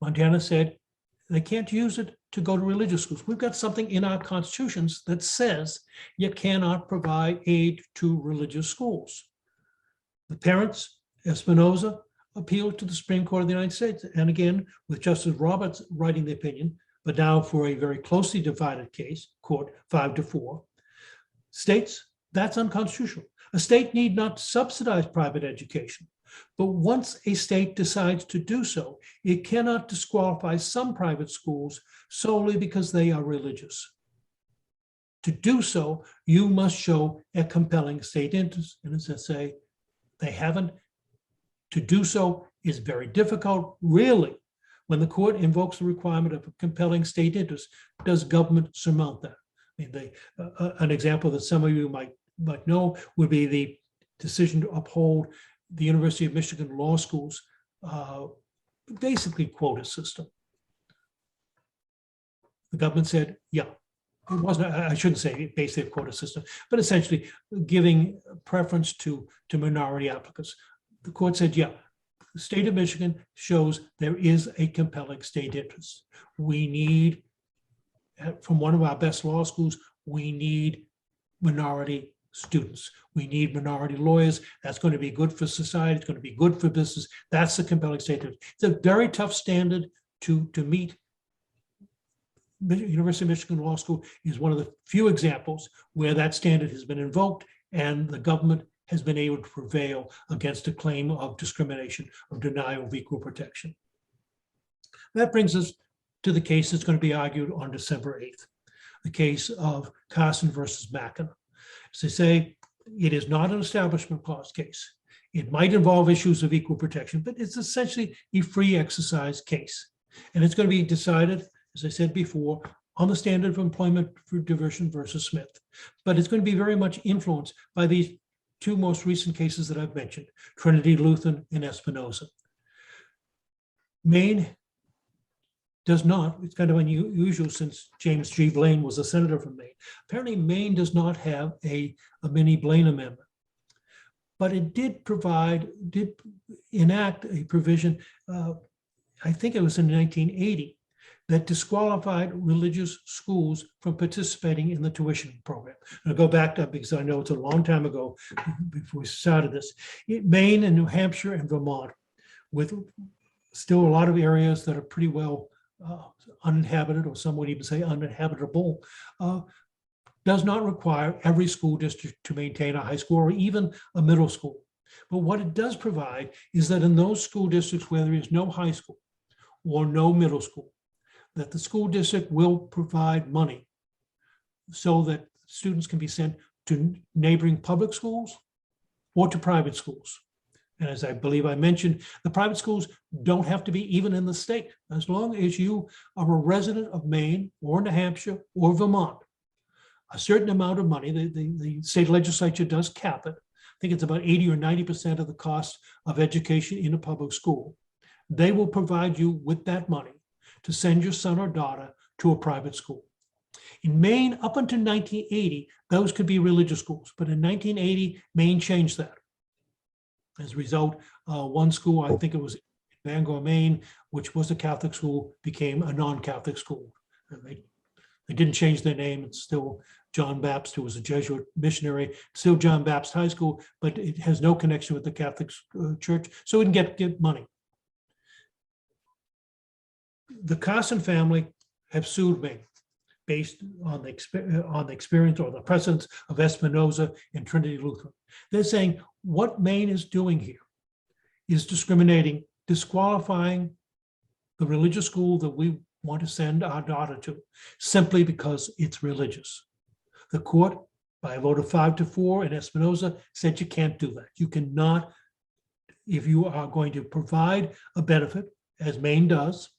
Montana said they can't use it to go to religious schools. We've got something in our constitutions that says you cannot provide aid to religious schools. The parents, Espinoza, appealed to the Supreme Court of the United States. And again, with Justice Roberts writing the opinion, but now for a very closely divided case, court 5-4, states that's unconstitutional. A state need not subsidize private education, but once a state decides to do so, it cannot disqualify some private schools solely because they are religious. To do so, you must show a compelling state interest. And as I say, they haven't. To do so is very difficult. Really, when the court invokes the requirement of a compelling state interest, does government surmount that? I mean, an example that some of you might know would be the decision to uphold the University of Michigan Law School's basically quota system. The government said, yeah, it wasn't, I shouldn't say basically a quota system, but essentially giving preference to minority applicants. The court said, yeah, the state of Michigan shows there is a compelling state interest. We need, from one of our best law schools, we need minority students. We need minority lawyers. That's going to be good for society. It's going to be good for business. That's the compelling state interest. It's a very tough standard to meet. University of Michigan Law School is one of the few examples where that standard has been invoked and the government has been able to prevail against a claim of discrimination or denial of equal protection. That brings us to the case that's going to be argued on December 8th, the case of Carson versus Mackinac. As they say, it is not an establishment clause case. It might involve issues of equal protection, but it's essentially a free exercise case. And it's going to be decided, as I said before, on the standard of employment for diversion versus Smith. But it's going to be very much influenced by these two most recent cases that I've mentioned, Trinity Lutheran and Espinoza. Maine does not, it's kind of unusual since James G. Blaine was a senator from Maine. Apparently Maine does not have a mini Blaine amendment, but it did enact a provision, I think it was in 1980, that disqualified religious schools from participating in the tuition program. And I'll go back to, because I know it's a long time ago before we started this. Maine and New Hampshire and Vermont, with still a lot of areas that are pretty well uninhabited, or some would even say uninhabitable, does not require every school district to maintain a high school or even a middle school. But what it does provide is that in those school districts where there is no high school or no middle school, that the school district will provide money so that students can be sent to neighboring public schools or to private schools. And as I believe I mentioned, the private schools don't have to be even in the state. As long as you are a resident of Maine or New Hampshire or Vermont, a certain amount of money, the state legislature does cap it. I think it's about 80 or 90% of the cost of education in a public school. They will provide you with that money to send your son or daughter to a private school. In Maine, up until 1980, those could be religious schools, but in 1980, Maine changed that. As a result, one school, I think it was Bangor, Maine, which was a Catholic school, became a non-Catholic school. And they didn't change their name. It's still John Baptist, who was a Jesuit missionary, still John Baptist High School, but it has no connection with the Catholic Church, so it can get money. The Carson family have sued Maine based on the experience or the presence of Espinoza and Trinity Lutheran. They're saying what Maine is doing here is discriminating, disqualifying the religious school that we want to send our daughter to simply because it's religious. The court, by a vote of 5-4 in Espinoza, said you can't do that. You cannot, if you are going to provide a benefit, as Maine does,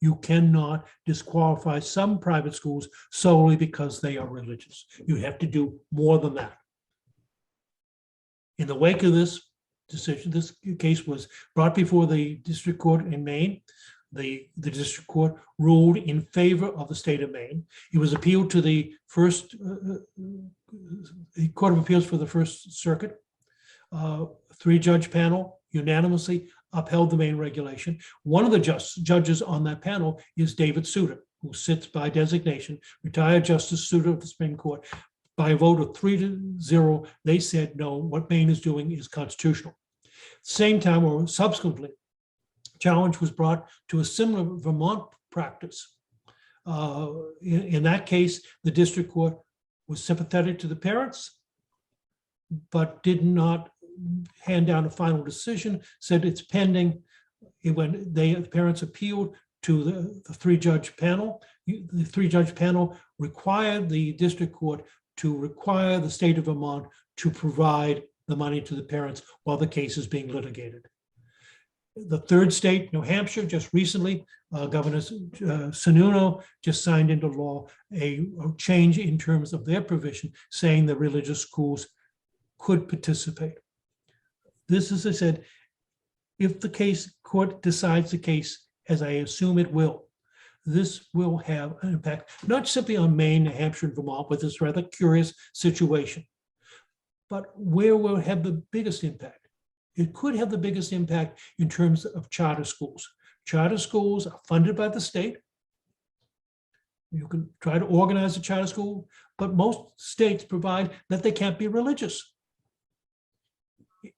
you cannot disqualify some private schools solely because they are religious. You have to do more than that. In the wake of this decision, this case was brought before the district court in Maine. The district court ruled in favor of the state of Maine. It was appealed to the Court of Appeals for the First Circuit. 3-judge panel unanimously upheld the Maine regulation. One of the judges on that panel is David Souter, who sits by designation, retired Justice Souter of the Supreme Court. By a vote of 3-0, they said, no, what Maine is doing is constitutional. Same time, or subsequently, challenge was brought to a similar Vermont practice. In that case, the district court was sympathetic to the parents, but did not hand down a final decision, said it's pending. When the parents appealed to the 3-judge panel, the 3-judge panel required the district court to require the state of Vermont to provide the money to the parents while the case is being litigated. The third state, New Hampshire, just recently, Governor Sununu just signed into law a change in terms of their provision, saying that religious schools could participate. This, as I said, if the court decides the case, as I assume it will, this will have an impact, not simply on Maine, New Hampshire, and Vermont, with this rather curious situation, but where will it have the biggest impact? It could have the biggest impact in terms of charter schools. Charter schools are funded by the state. You can try to organize a charter school, but most states provide that they can't be religious.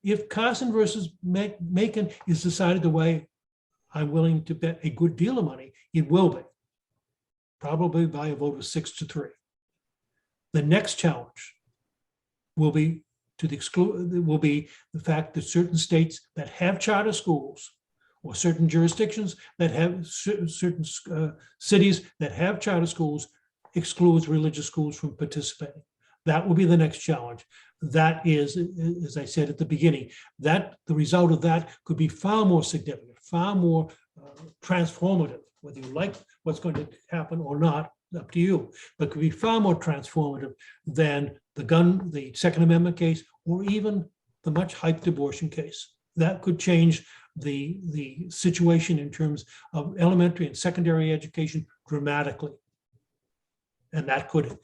If Carson versus Macon is decided the way I'm willing to bet a good deal of money, it will be, probably by a vote of 6-3. The next challenge will be the fact that certain states that have charter schools, or certain jurisdictions that have certain cities that have charter schools, excludes religious schools from participating. That will be the next challenge. That is, as I said at the beginning, that the result of that could be far more significant, far more transformative, whether you like what's going to happen or not, up to you, but could be far more transformative than the Second Amendment case, or even the much hyped abortion case. That could change the situation in terms of elementary and secondary education dramatically. And that could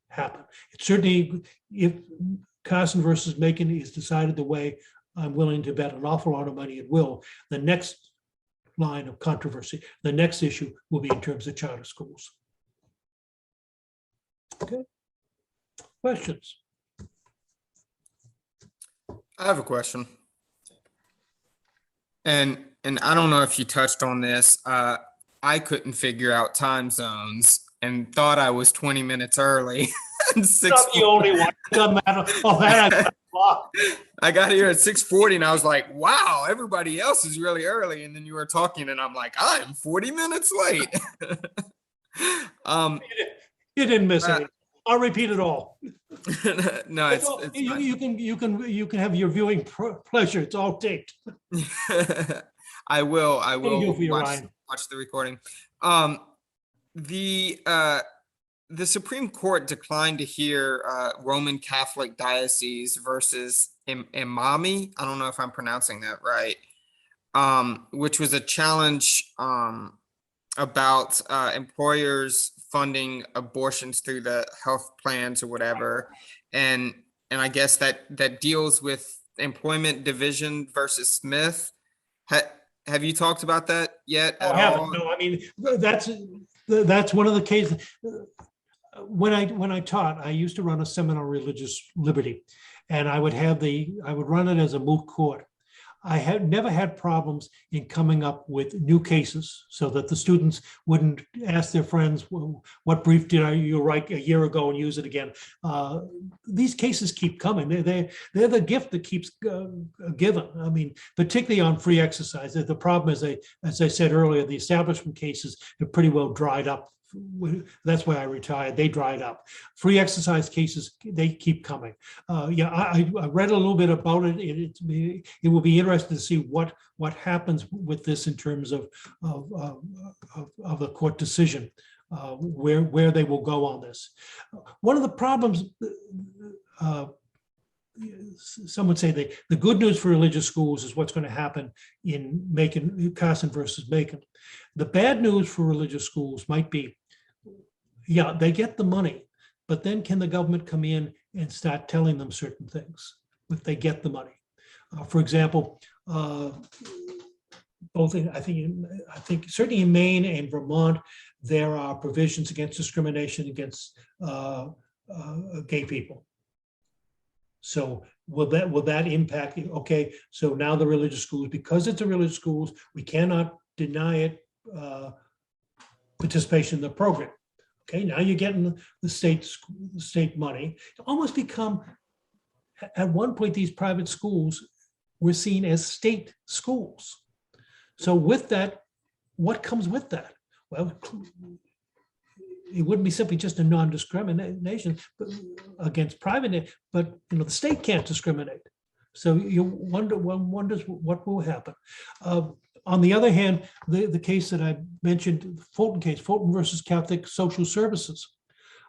happen. It certainly, if Carson versus Macon is decided the way I'm willing to bet an awful lot of money it will, the next line of controversy, the next issue will be in terms of charter schools. Okay. Questions? I have a question. And I don't know if you touched on this. I couldn't figure out time zones and thought I was 20 minutes early. Not the only one. Doesn't matter. Oh, that I got here at 6:40 and I was like, wow, everybody else is really early. And then you were talking and I'm like, I am 40 minutes late. You didn't miss anything. I'll repeat it all. No, It's all- it's you can have your viewing pleasure. It's all taped. I will What do you do for you, watch Ryan? the recording. The Supreme Court declined to hear Roman Catholic Diocese versus Imami. I don't know if I'm pronouncing that right. Which was a challenge about employers funding abortions through the health plans or whatever, and I guess that deals with employment division versus Smith. Have you talked about that yet I at haven't. all? No, I mean, that's one of the cases. When I taught, I used to run a seminar on religious liberty, and I would run it as a moot court. I had never had problems in coming up with new cases so that the students wouldn't ask their friends, well, what brief did you write a year ago and use it again? These cases keep coming. They're the gift that keeps given. I mean, particularly on free exercise. The problem is, as I said earlier, the establishment cases have pretty well dried up. That's why I retired. They dried up. Free exercise cases, they keep coming. I read a little bit about it. It will be interesting to see what happens with this in terms of a court decision, where they will go on this. One of the problems, some would say the good news for religious schools is what's going to happen in Macon, Carson versus Macon. The bad news for religious schools might be, yeah, they get the money, but then can the government come in and start telling them certain things if they get the money? For example, both I think certainly in Maine and Vermont, there are provisions against discrimination against gay people. So will that impact? Okay, so now the religious schools, because it's a religious schools, we cannot deny it participation in the program. Okay, now you're getting the state money. It almost become, at one point, these private schools were seen as state schools. So with that, what comes with that? Well, it wouldn't be simply just a non-discrimination against private, but the state can't discriminate. So one wonders what will happen. On the other hand, the case that I mentioned, the Fulton case, Fulton versus Catholic Social Services.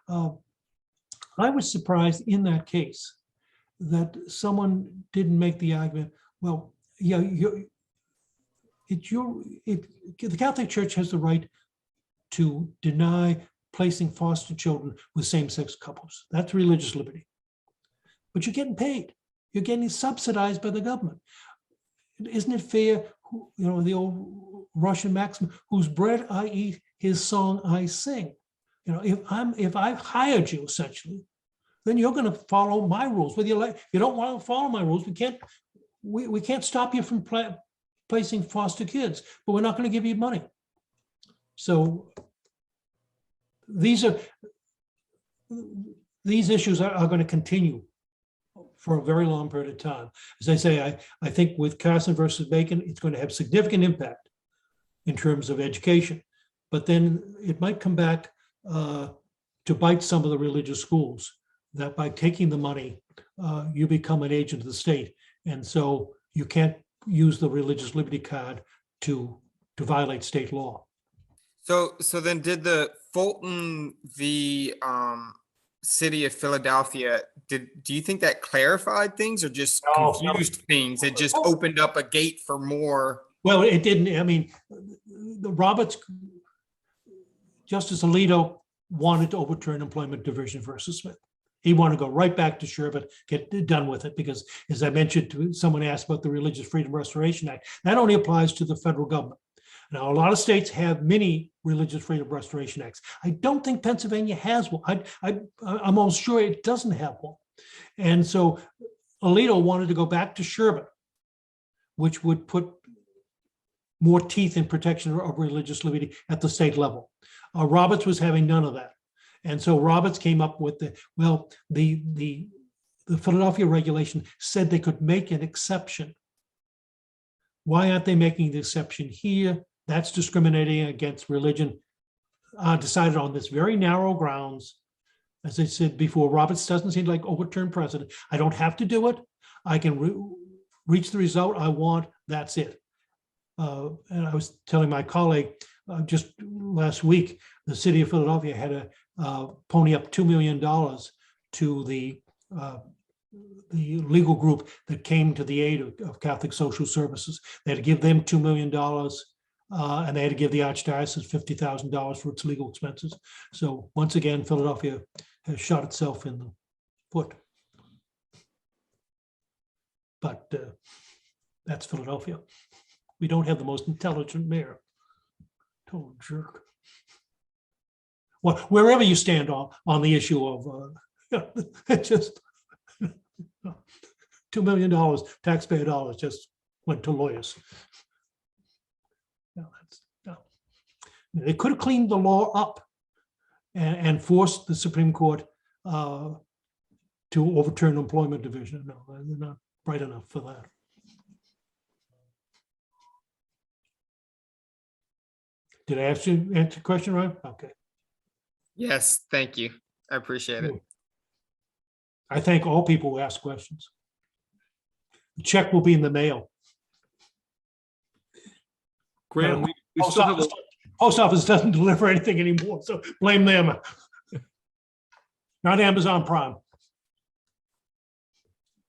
I was surprised in that case that someone didn't make the argument, well, yeah, the Catholic Church has the right to deny placing foster children with same-sex couples. That's religious liberty. But you're getting paid. You're getting subsidized by the government. Isn't it fair? The old Russian maxim, whose bread I eat, his song I sing. If I've hired you essentially, then you're going to follow my rules. Whether you don't want to follow my rules, we can't stop you from placing foster kids, but we're not going to give you money. So these issues are going to continue for a very long period of time. As I say, I think with Carson versus Bacon, it's going to have significant impact in terms of education, but then it might come back to bite some of the religious schools, that by taking the money, you become an agent of the state. And so you can't use the religious liberty card to violate state law. So then did the Fulton v. City of Philadelphia, do you think that clarified things or just confused things? It just opened up a gate for more. Well, it didn't. I mean, Justice Alito wanted to overturn employment division versus Smith. He wanted to go right back to Sherbert, get done with it, because as I mentioned, someone asked about the Religious Freedom Restoration Act. That only applies to the federal government. Now, a lot of states have mini Religious Freedom Restoration Acts. I don't think Pennsylvania has one. I'm almost sure it doesn't have one. And so Alito wanted to go back to Sherbert, which would put more teeth in protection of religious liberty at the state level. Roberts was having none of that. And so Roberts came up with the Philadelphia regulation said they could make an exception. Why aren't they making the exception here? That's discriminating against religion, decided on this very narrow grounds. As I said before, Roberts doesn't seem like overturned precedent. I don't have to do it. I can reach the result I want. That's it. And I was telling my colleague just last week, the city of Philadelphia had to pony up $2 million to the legal group that came to the aid of Catholic Social Services. They had to give them $2 million, and they had to give the Archdiocese $50,000 for its legal expenses. So once again, Philadelphia has shot itself in the foot. But that's Philadelphia. We don't have the most intelligent mayor. Total jerk. Well, wherever you stand on the issue of it just $2 million taxpayer dollars just went to lawyers. No, they could have cleaned the law up and forced the Supreme Court to overturn employment division. No, they're not bright enough for that. Did I answer your question, Ryan? Okay. Yes, thank you. I appreciate it. I thank all people who ask questions. The check will be in the mail. Graham, we still have Post office doesn't deliver anything anymore, so blame them. Not Amazon Prime.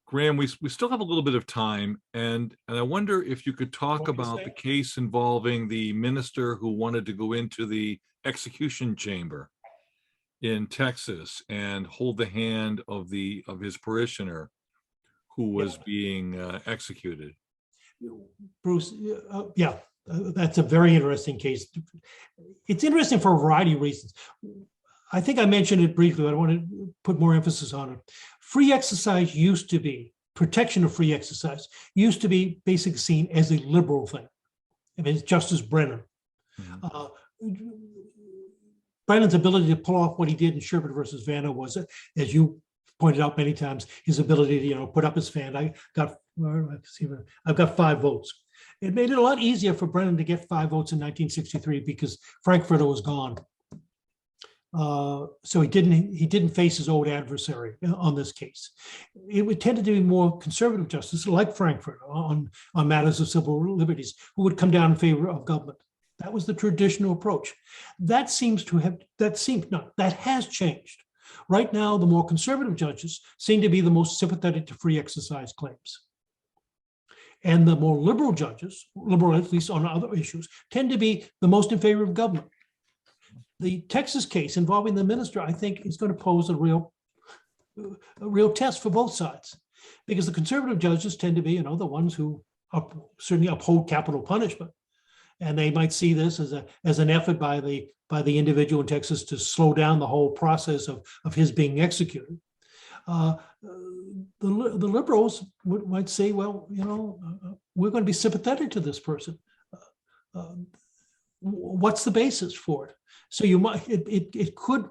Graham, we still have a little bit of time, and I wonder if you could talk What do you about say? the case involving the minister who wanted to go into the execution chamber in Texas and hold the hand of his parishioner who was being executed. Bruce, yeah, that's a very interesting case. It's interesting for a variety of reasons. I think I mentioned it briefly, but I want to put more emphasis on it. Free exercise used to be, protection of free exercise used to be basically seen as a liberal thing. I mean, it's Justice Brennan. Brennan's ability to pull off what he did in Sherbert versus Vanna was, as you pointed out many times, his ability to put up his fan. I've got 5 votes. It made it a lot easier for Brennan to get 5 votes in 1963 because Frankfurter was gone. So he didn't face his old adversary on this case. It would tend to be more conservative justice, like Frankfurter, on matters of civil liberties, who would come down in favor of government. That was the traditional approach. That has changed. Right now, the more conservative judges seem to be the most sympathetic to free exercise claims. And the more liberal judges, liberal at least on other issues, tend to be the most in favor of government. The Texas case involving the minister, I think, is going to pose a real test for both sides, because the conservative judges tend to be, the ones who certainly uphold capital punishment, and they might see this as an effort by the individual in Texas to slow down the whole process of his being executed. The liberals might say, well, we're going to be sympathetic to this person. What's the basis for it? So it could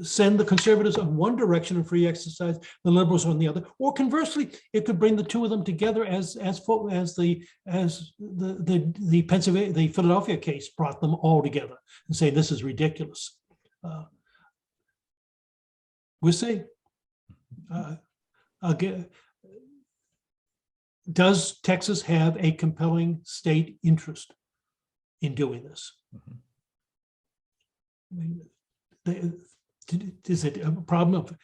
send the conservatives in one direction of free exercise, the liberals on the other, or conversely, it could bring the two of them together as the Philadelphia case brought them all together and say this is ridiculous. We'll see. Again, does Texas have a compelling state interest in doing this? I mean, is it a problem of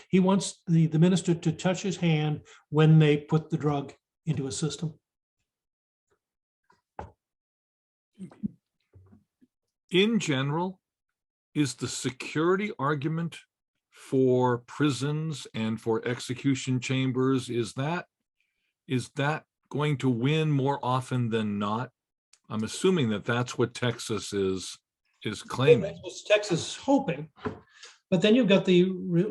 he wants the minister to touch his hand when they put the drug into a system? In general, is the security argument for prisons and for execution chambers, is that going to win more often than not? I'm assuming that that's what Texas is claiming. That's what Texas is hoping, but then you've got I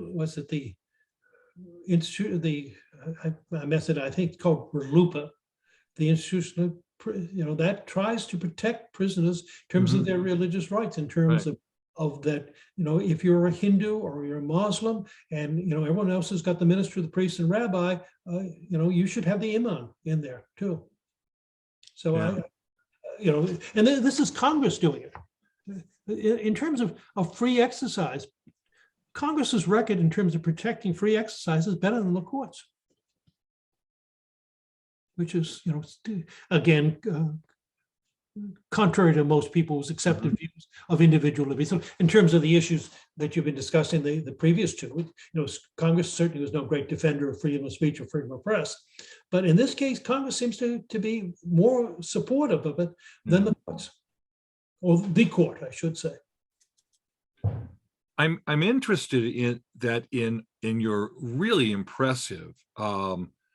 messed it. I think it's called RLUIPA, the institution that tries to protect prisoners in terms of their religious rights, in terms of that, if you're a Hindu or you're a Muslim and, everyone else has got the minister, the priest and rabbi, you should have the imam in there too. So and this is Congress doing it. In terms of free exercise, Congress's record in terms of protecting free exercise is better than the courts, which is, again, contrary to most people's accepted views of individual liberty. So in terms of the issues that you've been discussing, the previous two, Congress certainly was no great defender of freedom of speech or freedom of press. But in this case, Congress seems to be more supportive of it than the courts, or the court, I should say. I'm interested in that in your really impressive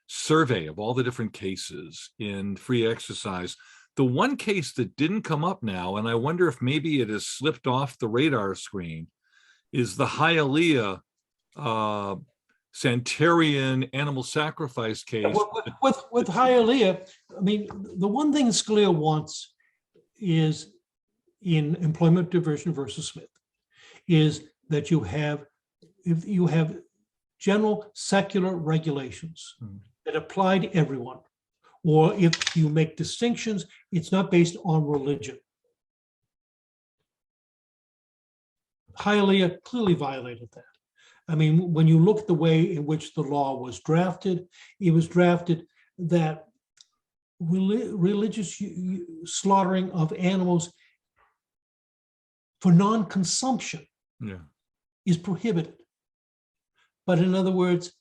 survey of all the different cases in free exercise. The one case that didn't come up now, and I wonder if maybe it has slipped off the radar screen, is the Hialeah Sanitarian animal sacrifice case. With Hialeah, I mean, the one thing Scalia wants is, in employment diversion versus Smith, is that if you have general secular regulations that apply to everyone, or if you make distinctions, it's not based on religion. Hialeah clearly violated that. I mean, when you look at the way in which the law was drafted, it was drafted that religious slaughtering of animals for non-consumption is prohibited. But in other words,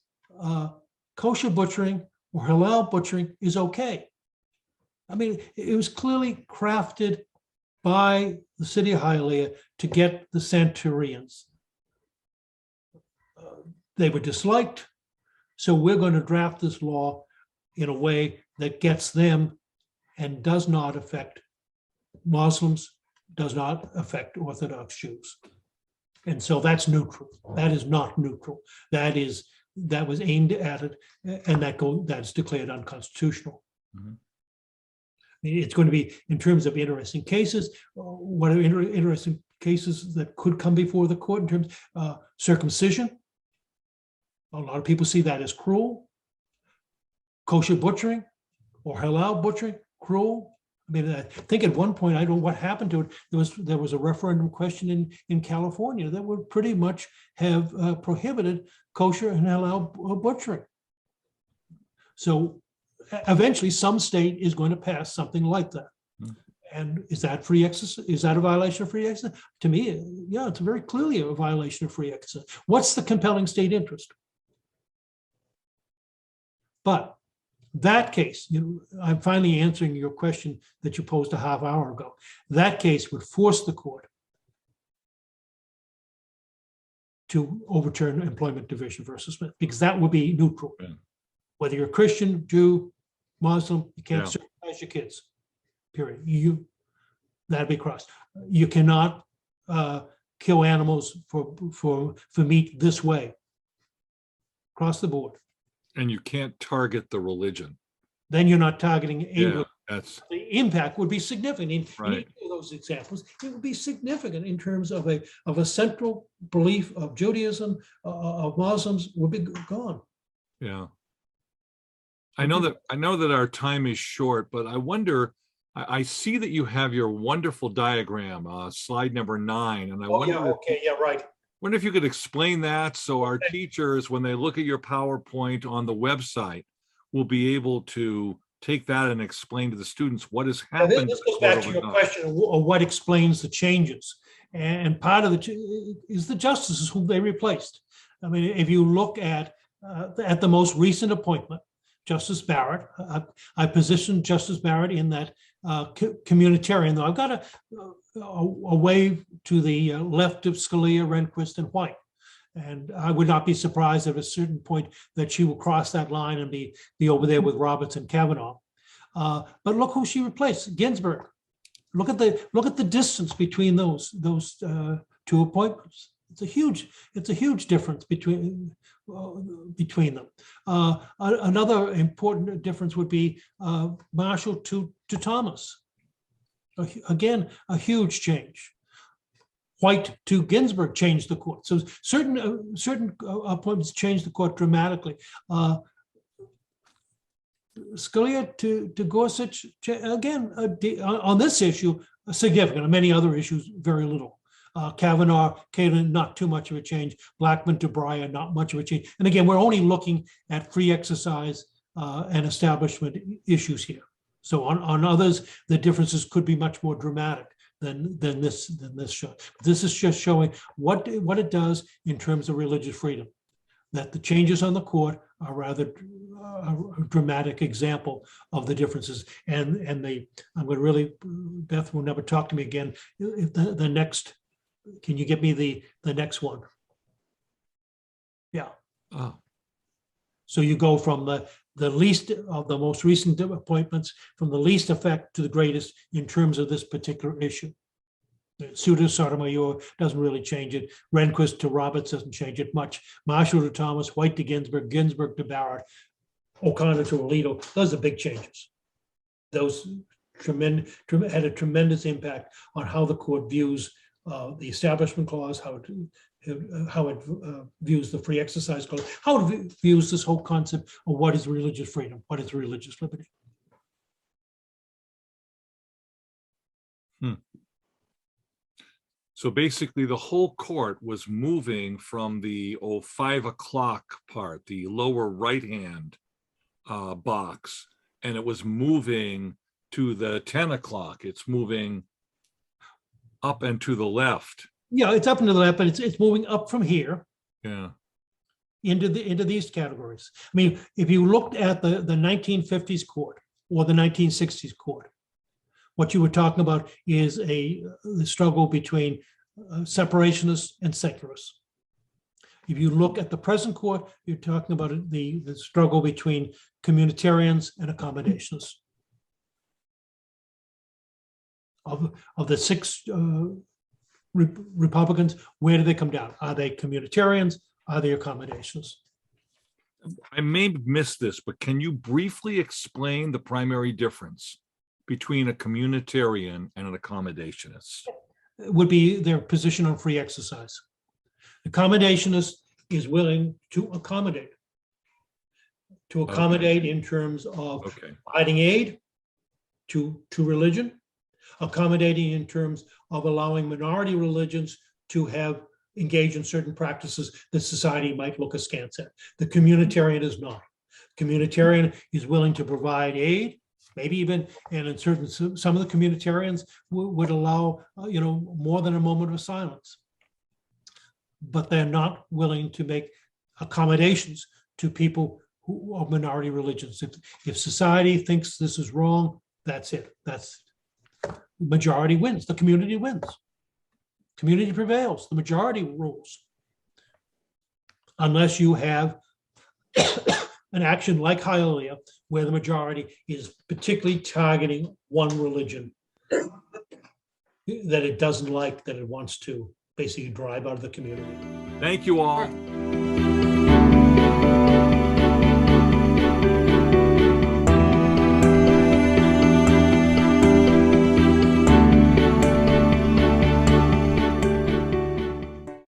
kosher butchering or halal butchering is okay. I mean, it was clearly crafted by the city of Hialeah to get the centurions. They were disliked, so we're going to draft this law in a way that gets them and does not affect Muslims, does not affect Orthodox Jews. And so that's neutral. That is not neutral. That was aimed at it, and that's declared unconstitutional. It's going to be, in terms of interesting cases, what are interesting cases that could come before the court in terms of circumcision. A lot of people see that as cruel. Kosher butchering or halal butchering, cruel. I mean, I think at one point, I don't know what happened to it. There was a referendum question in California that would pretty much have prohibited kosher and halal butchering. So eventually, some state is going to pass something like that. And is that free exercise? Is that a violation of free exercise? To me, yeah, it's very clearly a violation of free exercise. What's the compelling state interest? But that case, I'm finally answering your question that you posed a half hour ago. That case would force the court to overturn employment division versus Smith, because that would be neutral. Yeah. Whether you're Christian, Jew, Muslim, you can't circumcise your kids, period. That'd be crossed. You cannot kill animals for meat this way, across the board. And you can't target the religion. Then you're not targeting a religion. The impact would be significant. In each of those examples, it would be significant in terms of a central belief of Judaism, of Muslims would be gone. Yeah. I know that our time is short, but I wonder, I see that you have your wonderful diagram, slide number 9, and I wonder if you could explain that so our teachers, when they look at your PowerPoint on the website, will be able to take that and explain to the students what has happened. This goes back to your question of what explains the changes. And part of it is the justices who they replaced. I mean, if you look at the most recent appointment, Justice Barrett, I positioned Justice Barrett in that communitarian, though I've got a wave to the left of Scalia, Rehnquist, and Waite. And I would not be surprised at a certain point that she will cross that line and be over there with Roberts and Kavanaugh. But look who she replaced, Ginsburg. Look at the distance between those two appointments. It's a huge difference between them. Another important difference would be Marshall to Thomas. Again, a huge change. White to Ginsburg changed the court. So certain appointments changed the court dramatically. Scalia to Gorsuch, again, on this issue, significant. On many other issues, very little. Kavanaugh, Kalen, not too much of a change. Blackman to Breyer, not much of a change. And again, we're only looking at free exercise and establishment issues here. So on others, the differences could be much more dramatic than this show. This is just showing what it does in terms of religious freedom. That the changes on the court are rather a dramatic example of the differences. And I'm going to really, Beth will never talk to me again. If the next, can you get me the next one? Yeah. Oh, So you go from the least of the most recent appointments, from the least effect to the greatest in terms of this particular issue. Souter Sotomayor doesn't really change it. Rehnquist to Roberts doesn't change it much. Marshall to Thomas, Waite to Ginsburg, Ginsburg to Barrett, O'Connor to Alito. Those are big changes. Those had a tremendous impact on how the court views the Establishment Clause, how it views the Free Exercise Clause, how it views this whole concept of what is religious freedom, what is religious liberty. so basically the whole court was moving from the 5 o'clock part, the lower right-hand box, and it was moving to the 10 o'clock. It's moving up and to the left. Yeah, it's up and to the left, but it's moving up from here Yeah. into these categories. I mean, if you looked at the 1950s court or the 1960s court, what you were talking about is the struggle between separationists and secularists. If you look at the present court, you're talking about the struggle between communitarians and accommodationists. Of the 6 Republicans, where do they come down? Are they communitarians? Are they accommodationists? I may have missed this, but can you briefly explain the primary difference between a communitarian and an accommodationist? It would be their position on free exercise. The accommodationist is willing to accommodate in terms of providing aid to religion, accommodating in terms of allowing minority religions to engage in certain practices that society might look askance at. The communitarian is not. Communitarian is willing to provide aid, maybe even, and in some of the communitarians would allow, more than a moment of silence. But they're not willing to make accommodations to people who are minority religions. If society thinks this is wrong, that's it. That's the majority wins. The community wins. Community prevails. The majority rules. Unless you have an action like Hialeah, where the majority is particularly targeting one religion that it doesn't like, that it wants to basically drive out of the community. Thank you all.